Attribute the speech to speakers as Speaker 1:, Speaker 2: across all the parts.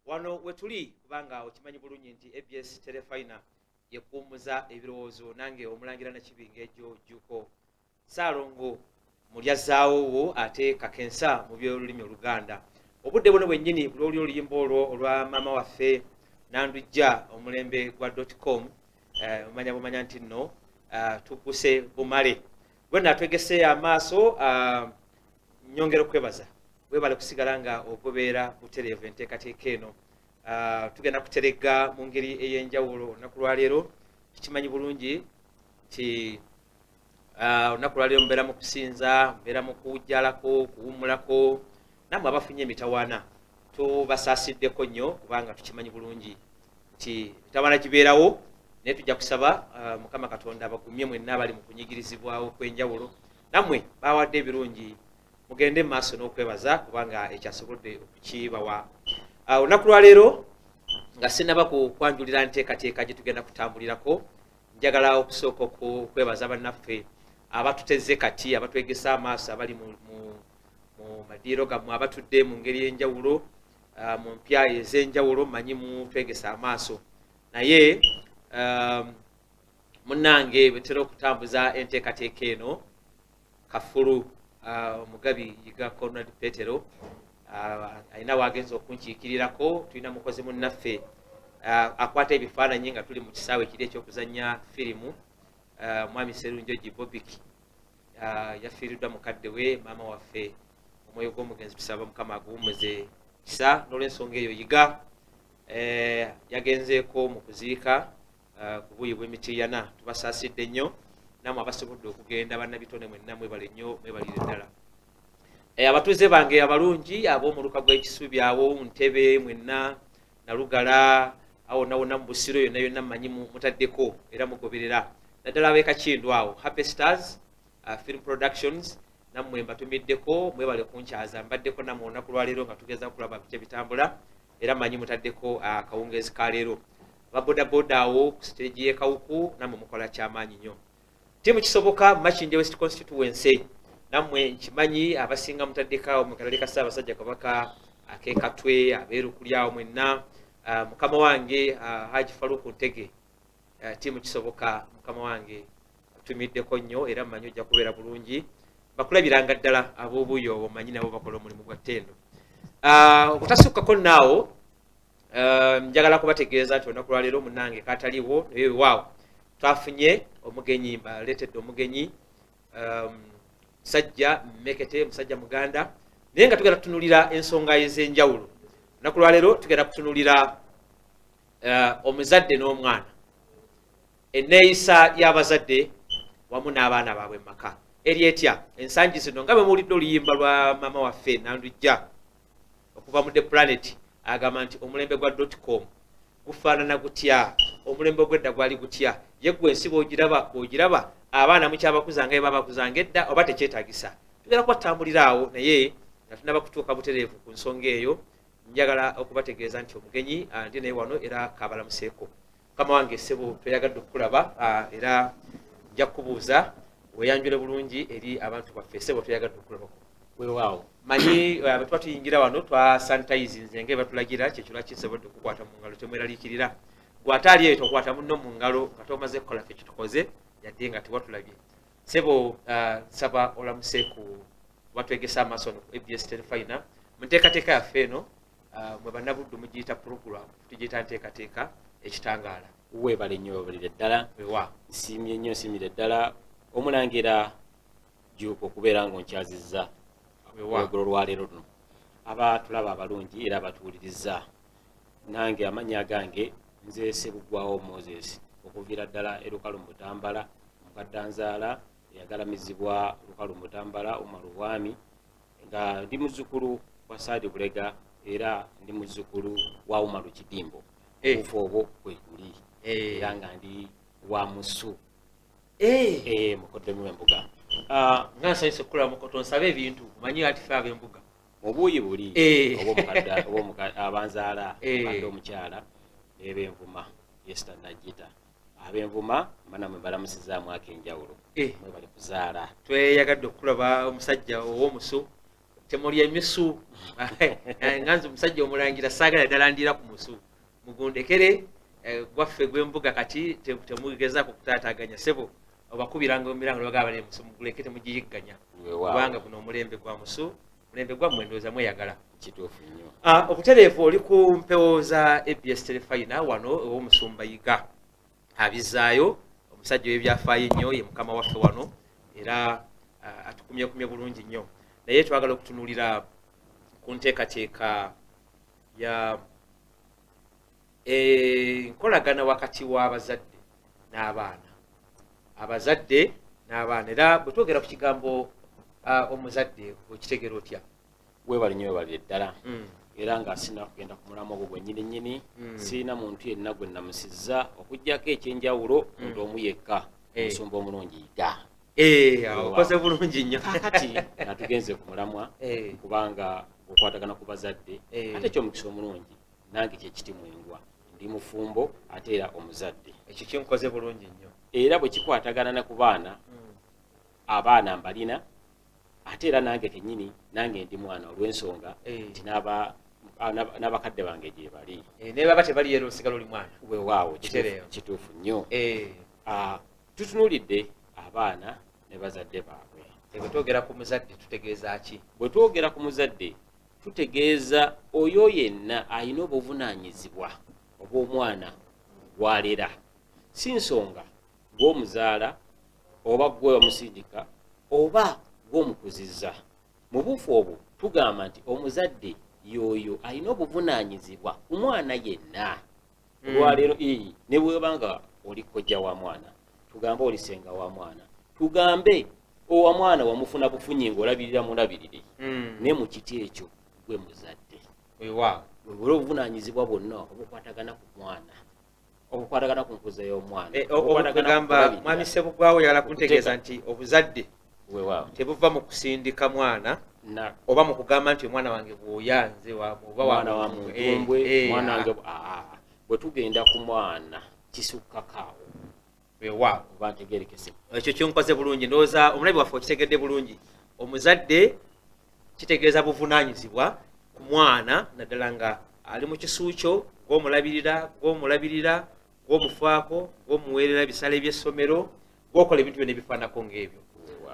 Speaker 1: wano wetuli kubanga okimanyi bulungi nti ABS Telefina yekuumuza ebirowoozo nange omulangira Nakibinge ejo juko Saalongo mulyazaawo ate kakensa mu by'olulimi Oluganda obudde buno bwennyini buloli oluyimba olwo olwa maama waffe Nandujja omulembe gwa .com omanya bumanya nti nno tukuse bumale bwena twegese amaaso nyongera okwebaza webale kusigala nga ogobeera butereevu enteekateeka eno tugenda kuterega mu ngeri ey'enjawulo olunaku lwaleero tukimanyi bulungi nti olunaku lwaleero mubeera mu kusinza mubeera mu kujjalako kuwummulako nammwe abafunye emitawaana tubasaasideko nnyo kubanga tukimanyi bulungi nti emitawaana gibeerawo naye tujja kusaba Mukama Katonda abagumye mwenna abali mu kunyigirizibwawo kw'enjawulo nammwe bawadde ebirungi mugende maaso n'okwebaza kubanga ekyasobodde okukibawa olunaku lwaleero nga sinaba kwanjulira nteekateeka gye tugenda kutambulirako njagala okusooka okwebaza bannaffe abatuteze kati abatwegesa amaaso abali mu madiiro gammwe abatudde mu ngeri y'enjawulo mu mpya ez'enjawulo mmanyi mutwegesa amaaso naye munnange betera okutambuza enteekateeka eno kafulu omugabi yiga Conrad Petero alina wagenza okunkiikirirako tulina mukozi munnaffe akwata ebifaananyi nga tuli mu kisaawe ekiri ekyokuzannya firimu mwami Serunjogi Bobiki yafiiriddwa mukadde we maama waffe omwoyo gw'omugenzi tusaba Mukama aguwummuze kisa n'olw'ensonga eyo yiga yagenzeeko mu kuziika ku buuyi bw'Emityana tubasaasidde nnyo namwe abasobodde okugenda bannabitone mwenna mwebale nnyo mwebalire ddala abatuuze bange abalungi ab'omu luka gw'Ekisubi awo Ntebe mwenna Nalugala awo nawonna mu Busiro yonna yonna mmanyi mutaddeko era mugoberera naddala ab'e Kakindu awo Happy Stars Film Productions nammwe mbatumiddeko mwebale kunkyaza mbaddeko nammwe olunaku lwaleero nga tugeza kulaba biki ebitambula era mmanyi mutaddeko akawungeezi ka leero babodaboda awo ku stage y'e Kawuku nammwe mukola kyamaanyi nnyo tiimu kisoboka Makindye West Constituency nammwe nkimanyi abasinga mutaddeka omukalale ka Ssaabasajja Kabaka ak'Ekatwe abeerukuli awo mwenna mukama wange Haji Faruku Ntege tiimu kisoboka mukama wange atumiddeko nnyo era mmanyi ojja kubeera bulungi bakulabiranga ddala ab'obuuyo obwo mmanyi nabo bakola omulimu gwa ttendo okutasukako naawo njagala kubategeeza nti olunaku lwaleero munnange kataliwo naye waawo twafunye omugenyi mbaleetedde omugenyi musajja mmekete musajja muganda naye nga tugenda kutunulira ensonga ez'enjawulo olunaku lwaleero tugenda kutunulira omuzadde n'omwana enneeyisa y'abazadde wamu n'abaana baabwe mu maka eri etya ensangi zino nga bwe muwulidde oluyimba lwa maama waffe Nandujja okuva mu The Planet agamba nti omulembe gwa .com gufaanana gutya omulembe gw'edda gwali gutya ye gwe ensi bw'ogiraba abaana mukyabakuzanga ye babakuzanga edda oba tekyetaagisa tugenda kubatambulira awo naye nga tunaba kutuuka butereevu ku nsonga eyo njagala okubategeeza nti omugenyi ndi naye wano era kabalamuseeko mukama wange ssebo tweyagadde okukulaba era nja kukubuuza weyanjule bulungi eri abantu baffe ssebo tweyagadde okulabako
Speaker 2: weewaawo
Speaker 1: manyi bwe tuba tuyingira wano twasanitayizinze nga batulagira kyekyo lwaki nsobodde okukwata mu ngalo temweraliikirira gw'ate ali eyo tokwata munno mu ngalo nga tomaze kukola ffe kitukoze yadde nga tewatulabye ssebo nsaba olamuse ku batwegesa amaaso no ku ABS Telefina mu nteekateeka yaffe eno mwe bannabuddu mugiyita program tugiyita nteekateeka ekitangaala
Speaker 2: weebale nnyo weebalire ddala
Speaker 1: wewa
Speaker 2: nsiimye nnyo nsiimire ddala omulangira Juuko okubeera ng'onkyazizza olweggulo lwaleero luno abatulaba abalungi era abatuwuliriza nange amannya gange nze Ssebuggwawo Moses okuviira ddala e Lukalu Mutambala mukaddanzaala eyagalamizibwa Lukalu Mutambala Umaru Bwami nga ndi muzzukulu wa Saadi Bulega era ndi muzzukulu wa Umaru Kidimbo obufu obwo kwe kuli era nga ndi wa Musu mukoddemu w'embuga
Speaker 1: nga nsanyuse okukola mukoto nsabe ebintu manyi ati fe ab'embuga
Speaker 2: obuuyi buli abanzaala badde omukyala eb'envuma Esther Najita ab'envuma banamwe balamusizaamu ak'enjawulo mwe bali kuzaala
Speaker 1: tweyagadde okulaba omusajja ow'omusu temulya emisu nganze omusajja omulangira saagala ddala ndira ku musu mugundekere gwaffe gw'embuga kati temugezaako kutaataaganya sebo obakubiranga omumirango nebagaba nemusu muguleke temugiyigganya kubanga guno omulembe gwa musu mulembe gwammwe ndowooza mweyagala
Speaker 2: kituufu nnyo
Speaker 1: okutereevu oli ku mpewo za ABS Telefina wano ow'omusumba Yiga abizaayo omusajja w'ebyafaayo ennyo ye mukama waffe wano era atukumyekumye bulungi nnyo naye twagala okutunuulira ku nteekateeka ya enkolagana wakati w'abazadde n'abaana era bwe twogera ku kigambo omuzadde okitegeera otya
Speaker 2: weebali nnyo weebalire ddala era nga sina kugenda ku mulamu ogwo gwennyini siina muntu yenna gwe namusizza okuggyako ekyenjawulo muntu omu yekka omusumba omulungi Yiga
Speaker 1: okoze bulungi nnyo
Speaker 2: kakati natugenze ku mulamwa kubanga okwatagana ku bazadde ate ekyomukisa omulungi nange kyekiti mwengwa ndi mufumbo ate era omuzadde
Speaker 1: ekyo kinkoze bulungi nnyo
Speaker 2: era bwe kikwatagana ne ku baana abaana mbalina ate era nange kennyini nange ndi mwana olw'ensonga nti n'abakadde bange gye bali
Speaker 1: naye baba tebali era osigala oli mwana
Speaker 2: weewaawo kituufu nnyo tutunuulidde abaana ne bazadde baabwe
Speaker 1: bwe twogera ku muzadde tutegeeza ki
Speaker 2: bwe twogera ku muzadde tutegeeza oyo yenna alina obuvunaanyizibwa obw'omwana gw'alera si nsonga gw'omuzaala oba gwe wamusindika oba gw'omukuzizza mu bufu obwo tugamba nti omuzadde y'oyo alina obuvunaanyizibwa ku mwana yenna olwaleero ne bwebanga oli kojja wa mwana tugambe oli senga wa mwana tugambe owa mwana wamufuna bufunyi ng'olabirira mulabirire ne mu kiti ekyo gwe muzadde
Speaker 1: weewaawo
Speaker 2: bwebula obuvunaanyizibwa bwonna obukwatagana ku mwana obukwatagana ku nkuza y'omwana
Speaker 1: okugamba mwami Sebugwawo yala kuntegeeza nti obuzadde
Speaker 2: weewaawo
Speaker 1: tebuva mu kusindika mwana oba mu kugamba nti omwana wange bw'oyanze oba
Speaker 2: mwana wa muntumbwe mwana wange bwe tugenda ku mwana kisukkakaawo
Speaker 1: weewaawo
Speaker 2: oba ntegeerekese
Speaker 1: ekyo kyonkoze bulungi ndowooza omulabi waffe okitegedde bulungi omuzadde kitegeeza buvunaanyizibwa ku mwana naddala nga ali mu kisu kyo gw'omulabirira gw'omufaako gw'omuweerera bisale by'essomero gw'okola ebintu byonna ebifaanako ng'ebyo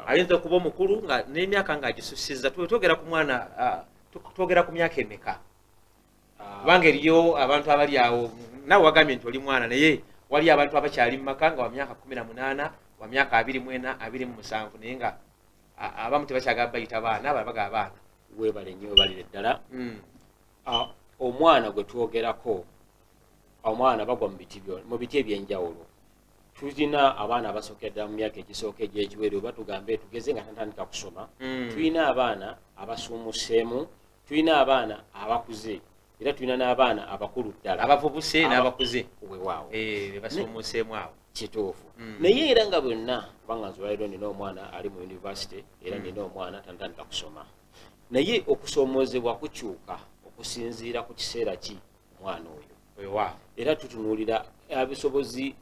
Speaker 1: ayinza okuba omukulu nga n'emyaka ng'agisussizza twogera ku mwana twogera ku myaka emeka kubanga eriyo abantu abali awo nawe wagambye nti oli mwana naye wali abantu abakyali mu maka nga wa myaka 18 wa myaka 24 27 naye nga abamu tebakyagala bayita baana ababaga abaana
Speaker 2: weebale nnyo weebalire ddala omwana gwe twogerako omwana bagwa mu biti ebyenjawulo tulina abaana abasookedda mu myaka egisooka egy'ekiwere oba tugambe tugeze nga tatandika kusoma tulina abaana abasuumuseemu tulina abaana abakuze era tulina n'abaana abakulu ddala
Speaker 1: abavubuse n'abakuze
Speaker 2: weewaawo
Speaker 1: basuumuseemu awo
Speaker 2: kituufu naye era nga bonna kubanga nzwaliro nina omwana ali mu yunivasite era nina omwana tatandika kusoma naye okusoomoozebwa kukyuka okusinziira ku kiseera ki omwana oyo
Speaker 1: weewaawo
Speaker 2: era tutunuulira abisobozi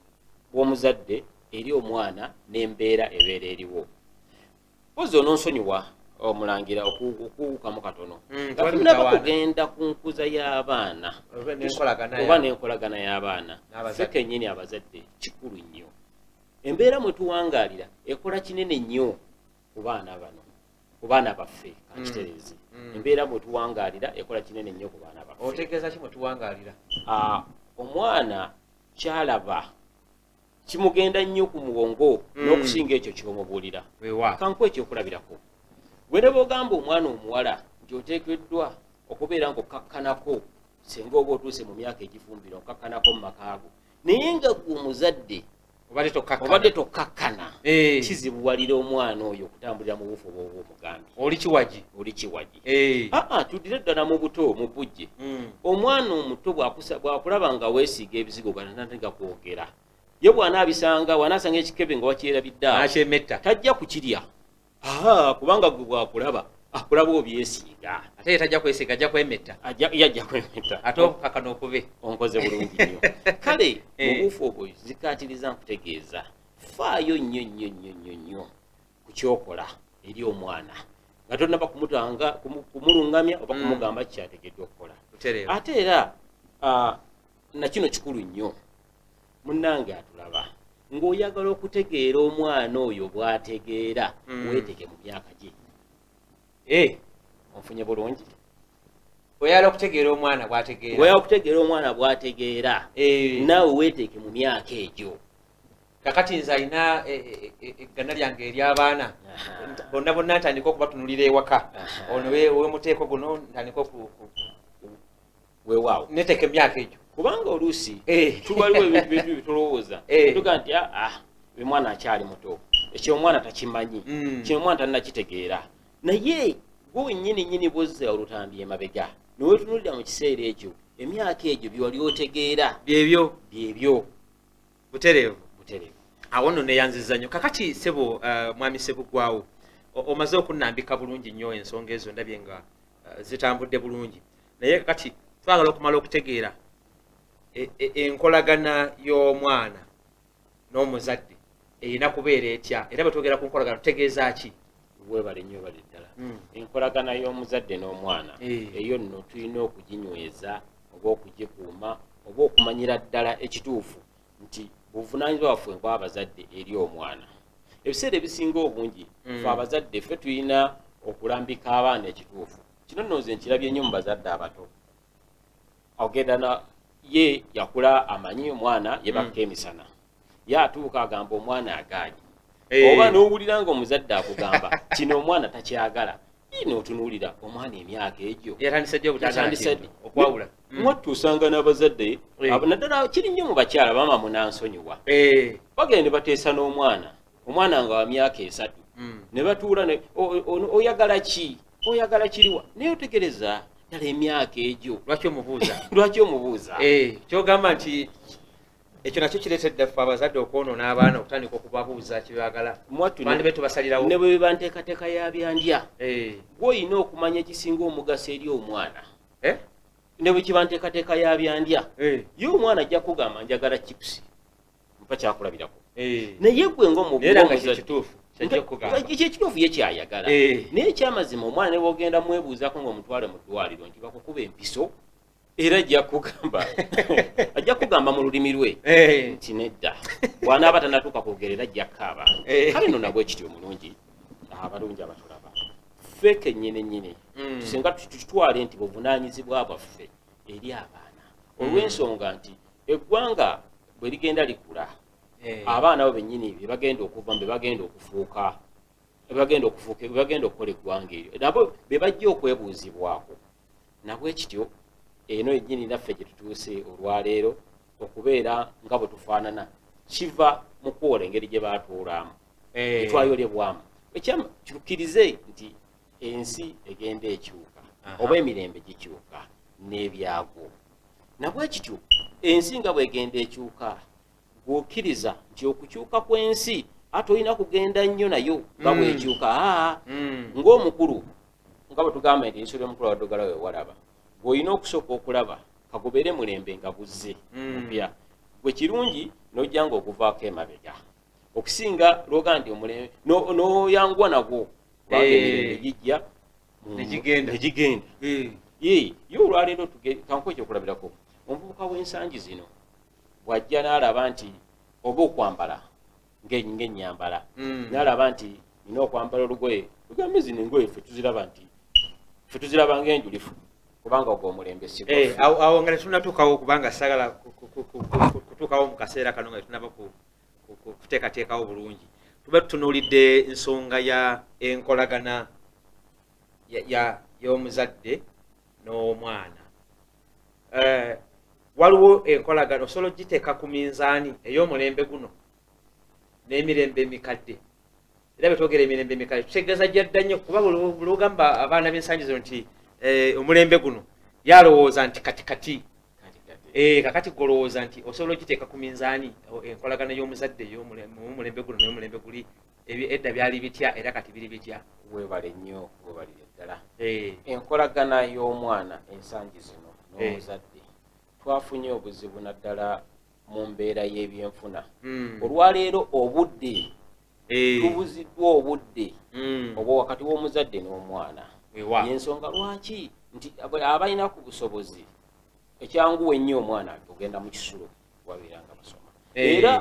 Speaker 2: bw'omuzadde eri omwana n'embeera ebeera eriwo pozi ononsonyiwa omulangira okuwukamu katono tunaba kugenda ku nkuza y'abaana oba n'enkolagana y'abaana ffe kennyini abazadde kikulu nnyo embeera mwe tuwangaalira ekola kinene nnyo ku baana bano ku baana baffe kakitereezi embeera mwe tuwangaalira ekola kinene nnyo ku baana baffe
Speaker 1: otegeeza ki mwe tuwangaalira
Speaker 2: omwana kyalaba kimugenda nnyo ku muwongo n'okusinga ekyo ky'omubuulira kanku ekyokulabirako bwe ne bw'ogamba omwana omuwala nti oteekeddwa okubeera ng'okkakkanako singa oba otuuse mu myaka egifumbira okakkanako mu makaago naye nga gwe omuzadde obadde tokkakkana kizibuwalira omwana oyo okutambulira mu bufu obwoba omugambye oli kiwagi tuddire ddala mu buto mu bujje omwana omuto bw'akulaba nga weesiiga ebizigo ganatandika kwogera ye bw'anaabisanga wanaasanga ekikebe nga wakyerabidde tajja kukirya kubanga gwe bwakulaba akulaba obyesiiga
Speaker 1: ate tajja kwesiiga ajja kwemetta
Speaker 2: yajja kwemetta
Speaker 1: ate okukakana okube
Speaker 2: onkoze bulungi nnyo kale mubuufu obwo zikaatiriza nkutegeeza faayo nnyo nnyo nnyo nnyo nnyo ku kyokola eri omwana nga tonnaba kumulungamya oba kumugamba kyategeddwa okukola. Ate era na kino kikulu nnyo munnange atulaba ng'oyagala okutegeera omwana oyo bw'ategeera weeteke mu myaka gye. Onfunye bulungi?
Speaker 1: Oyagala okutegeera omwana bw'ategeera.
Speaker 2: Oyagala okutegeera omwana bw'ategeera naawe weeteke mu myaka egyo.
Speaker 1: Kakati nze alina eggana lyange ery'abaana bonna bonna ntandika okubatunulira ewaka ono wemuteeko guno ntandika
Speaker 2: weewaawo
Speaker 1: neteeka emyaka egyo
Speaker 2: kubanga oluusi tuwaliwo ebintu bintu bitulowooza tuga nti we mwana akyali muto ekyo omwana takimanyi kino omwana tannakitegeera naye gwe wennyini bwozza olutambi emabega neweetunulira mu kiseera ekyo emyaka egyo byewali otegeera byebyo
Speaker 1: butereevu. Awo nno neyanziza nnyo kakati sebo mwami Sebugwawo omaze okunnambika bulungi nnyo ensonga ezo ndabye nga zitambudde bulungi naye kakati twagala okumala okutegeera enkolagana y'omwana n'omuzadde erina kubeera etya era bwe twogera ku nkolagana tutegeeza ki?
Speaker 2: Weebale nnyo bali ddala enkolagana y'omuzadde n'omwana eyo nno tulina okuginyweza oba okugikuuma oba okumanyira ddala ekituufu nti buvunaanyizibwa waffe nk'abazadde eri omwana. Ebiseera ebisinga obungi ffe abazadde ffe tulina okulambika abaana ekituufu. Kino nno nze nkirabye nnyo mu bazadde abato. Ogenda ye yakula amanyi omwana yebakka emisana ye atuuka agamba omwana agaanyi oba n'owulira ng'omuzadde akugamba kino omwana takyagala n'otunuulira omwana emyaka egyo
Speaker 1: yatandise okwawula.
Speaker 2: Mwattu osanga n'abazadde naddala kiri nnyo mu bakyala bama munansonyiwa bagenda ne bateesa n'omwana nga wa myaka 3 ne batuula oyagala ki oyagala kiriwa naye otegereza ddala emyaka egyo lwaki omubuuza
Speaker 1: kyogamba nti ekyo nakyo kireetedde ffe abazadde okwonoona abaana okutandika okubabuuza kyebaagala bandibe tubasalirawo
Speaker 2: ne bwe biba nteekateeka ya byandya gwe olina okumanya ekisinga omugaso eri omwana ne bwe kiba nteekateeka ya byandya ye omwana ajja kugamba njagala chipusi mpa kyakulabirako naye gwe ng'omukituufu ye kyayagala naye ekyamazima omwana ne bwogenda mwebuuzako ng'omutwale mu ddwaliro nti bakukuba empiso era ajja kugamba mu lulimi lwe nti nedda bw'anaaba tannatuuka kwogerera ajja kkaaba kale nno nabwe kityo omulungi abalungi abatulaba ffe kennyini tusinga tutwale nti buvunaanyizibwa bwaffe eri abaana olw'ensonga nti eggwanga bwe ligenda likula abaana bo bennyini bye bagenda okuva bye bagenda okufuuka bye bagenda okukola eggwanga eryo nabo be bajja okwebuuzibwako nabwe kityo eno yennyini naffe gye tutuuse olwaleero okubeera nga bwe tufaanana kiva mu kwola engeri gye baatuulamu etwayolebwamu kirukkirize nti ensi egenda ekyuka oba emirembe gikyuka n'ebyago nabwe kityo ensi nga bwegenda ekyuka bw'okkiriza nti okukyuka kw'ensi ate olina kugenda nnyo nayo nga bwekyuka ng'omukulu nga bwe tugamba nti ensolo y'omukulu abaddogala we walaba bw'olina okusooka okulaba kagobeere mulembe nga buzze mupya gwe kirungi n'ojja ng'okuvaako emabega okusinga lwoga nti omulembe n'oyanguwa nagwo kubanga emirembe gijja negigenda ye olwaleero kanku ekyokulabirako omuvubuka w'ensangi zino bw'ajja n'alaba nti oba okwambala ng'ennyambala n'alaba nti nina okwambala olugoye tugambe zino engoye ffe tuziraba ng'enjulifu kubanga ogwo omulembe
Speaker 1: awo nga tetunatuukawo kubanga sagala kutuukawo mu kaseera kano nga tetunaba kuteekateekawo bulungi tuba tutunuulidde ensonga ya enkolagana y'omuzadde n'omwana waliwo enkolagana osobola ogiteeka ku minzaani ey'omulembe guno n'emirembe emikadde era betwogera emirembe emikadde tutegeeza gyadda nnyo kuba buli ogamba abaana b'ensangi zino nti omulembe guno yalowooza nti katikati kakati golowooza nti osobola ogiteeka ku minzaani enkolagana y'omuzadde y'omulembe guno n'omulembe guli edda byali bitya era kati biri bitya
Speaker 2: weebale nnyo weebalire ddala enkolagana y'omwana ensangi zino n'omuzadde twafunye obuzibu naddala mu mbeera y'ebyenfuna olwaleero obudde tubuziddwa obudde oba wakati w'omuzadde n'omwana yensonga lwaki nti abalina ku busobozi ekyanguwa ennyo omwana ogenda mu kisulo wabeeranga basoma era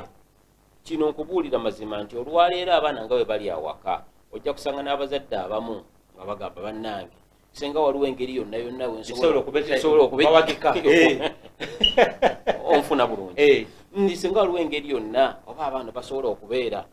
Speaker 2: kino nkubuulira mazima nti olwaleero abaana nga bwe bali awaka ojja kusanga n'abazadde abamu nga bagamba bannange senga waliwo engeri yonna yonna wensobola okubawagika onfuna bulungi ndi senga waliwo engeri yonna oba abaana basobola okubeera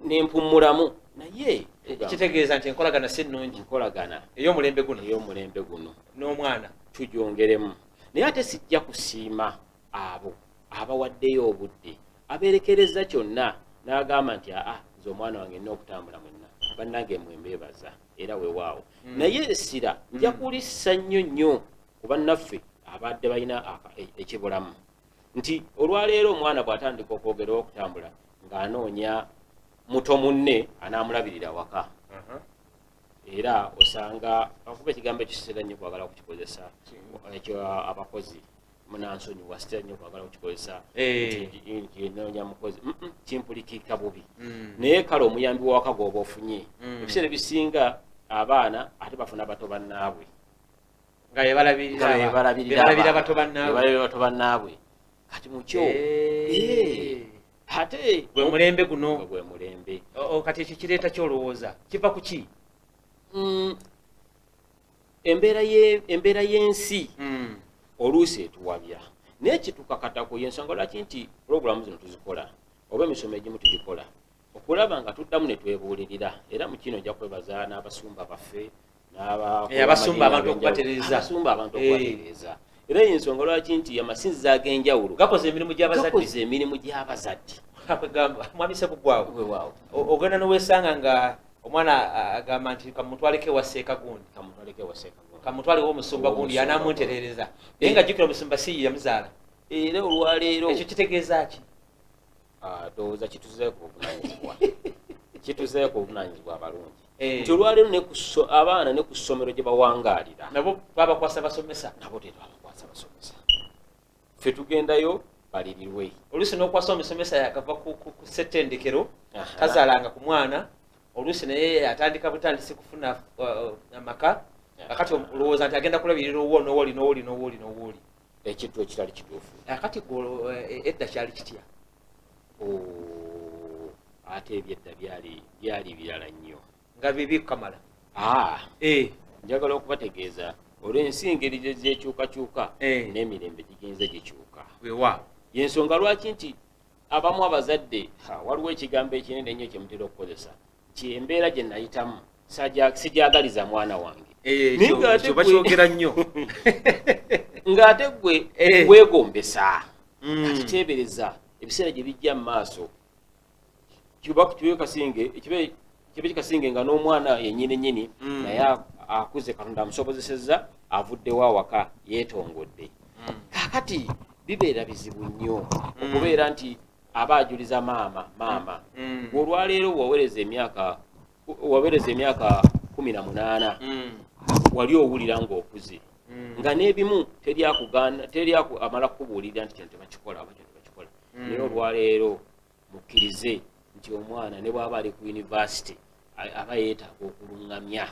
Speaker 2: n'empummulamu naye
Speaker 1: kitegeeza nti enkolagana si nnungi
Speaker 2: nkolagana
Speaker 1: ey'omulembe guno n'omwana
Speaker 2: tugyongeremu naye ate sijja kusiima abo abawaddeyo obudde abeerekereza kyonna n'agamba nti nze omwana wange nina okutambula mwenna bannange mwembeebaza era weewaawo naye essira nja kulissa nnyo nnyo ku bannaffe abadde balina ekibulamu nti olwaleero omwana bw'atandika okwogerawo okutambula ng'anoonya muto munne anaamulabirira waka era osanga akuba ekigambo ekisitera nnyo kwagala okukikozesa ekyo abakozi munansonyiwa sitera nnyo kwagala okukikozesa noonya mukozi kimpulikika bubi naye kale omuyambi wawaka gw'oba ofunye ebiseera ebisinga abaana ate bafuna bato bannaabwe
Speaker 1: nga yebalabirira
Speaker 2: bato bannaabwe kati mukyo ate
Speaker 1: gwe mulembe guno
Speaker 2: gwe mulembe
Speaker 1: kati ekyo kireeta kyolowooza kiva ku ki
Speaker 2: embeera y'ensi oluusi etuwabya naye kitukakatako yensonga lwaki nti pulogulaamu zino tuzikola oba emisomo egimu tugikola okulaba nga tuddamu ne twebuulirira era mu kino ojja kwebaza n'abasumba baffe
Speaker 1: abasumba abantu
Speaker 2: okubatereeza era yensonga lwaki nti amasinzizo ag'enjawulo
Speaker 1: gakoze emirimu
Speaker 2: gy'abazadde
Speaker 1: mwamisa bugwawo ogenda nowesanga nga omwana agamba nti kamutwaleko ewaseeka gundi kamutwalewo omusumba gundi yanaamunterereza naye nga jjukira omusumba si yamuzaala
Speaker 2: era olwaleero
Speaker 1: ekyo kitegeeza ki
Speaker 2: ndowooza kituzeeko obuvunanyizibwa abalungi nti olwaleero abaana ne ku ssomero gye bawangaalira
Speaker 1: nabo twabakwasa basomesa
Speaker 2: nabo tetwabakwasa basomesa ffe tugendayo balirirwe
Speaker 1: oluusi n'okwasa omusomesa yakava ku ssettendekero tazaalanga ku mwana oluusi naye atandika butandisi kufuna amaka akati olowooza nti agenda kulabirira owoli
Speaker 2: ekintu ekitali kituufu
Speaker 1: akati edda kyali kitya
Speaker 2: ate ebyedda byali birala nnyo
Speaker 1: nga bibi kamala
Speaker 2: njagala okubategeeza olw'ensi engeri zekyukakyuka n'emirembe gigenze gikyuka yensonga lwaki nti abamu abazadde waliwo ekigambo ekinene ennyo kyemutera okukozesa nti embeera gye nayitamu sigyagaliza mwana wange
Speaker 1: bakyogera nnyo
Speaker 2: ng'ate gwe weegombesa kiteebereza ebiseera gye bijja mu maaso kibe kikasinge nga n'omwana yennyini naye akuze Katonda amusobozesezza avuddewo awaka yeetongodde kaakati bibeera bizibu nnyo okubeera nti aba ajuliza maama olwaleero waweereza emyaka 18 wali owulira ng'okuze nga n'ebimu teri amala kukubuulirira nti kino tebakikola oba kino tebakikola naye olwaleero mukkirize nti omwana ne bw'aba ali ku yunivasite aba yeetaaga okuluŋŋamya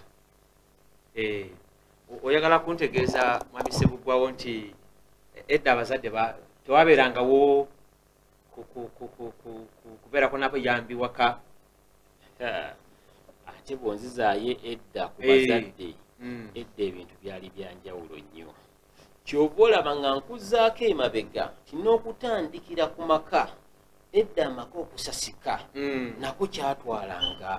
Speaker 1: oyagala kuntegeeza mwami Ssebuggwawo nti edda abazadde tewabeerangawo kubeerako nabuyambi waka
Speaker 2: ate bwonzizaayo edda ku bazadde edda ebintu byali byanjawulo nnyo kyova olaba nga nkuzzaako emabega tin'okutandikira ku maka edda amaka okusasika nako kyatwalanga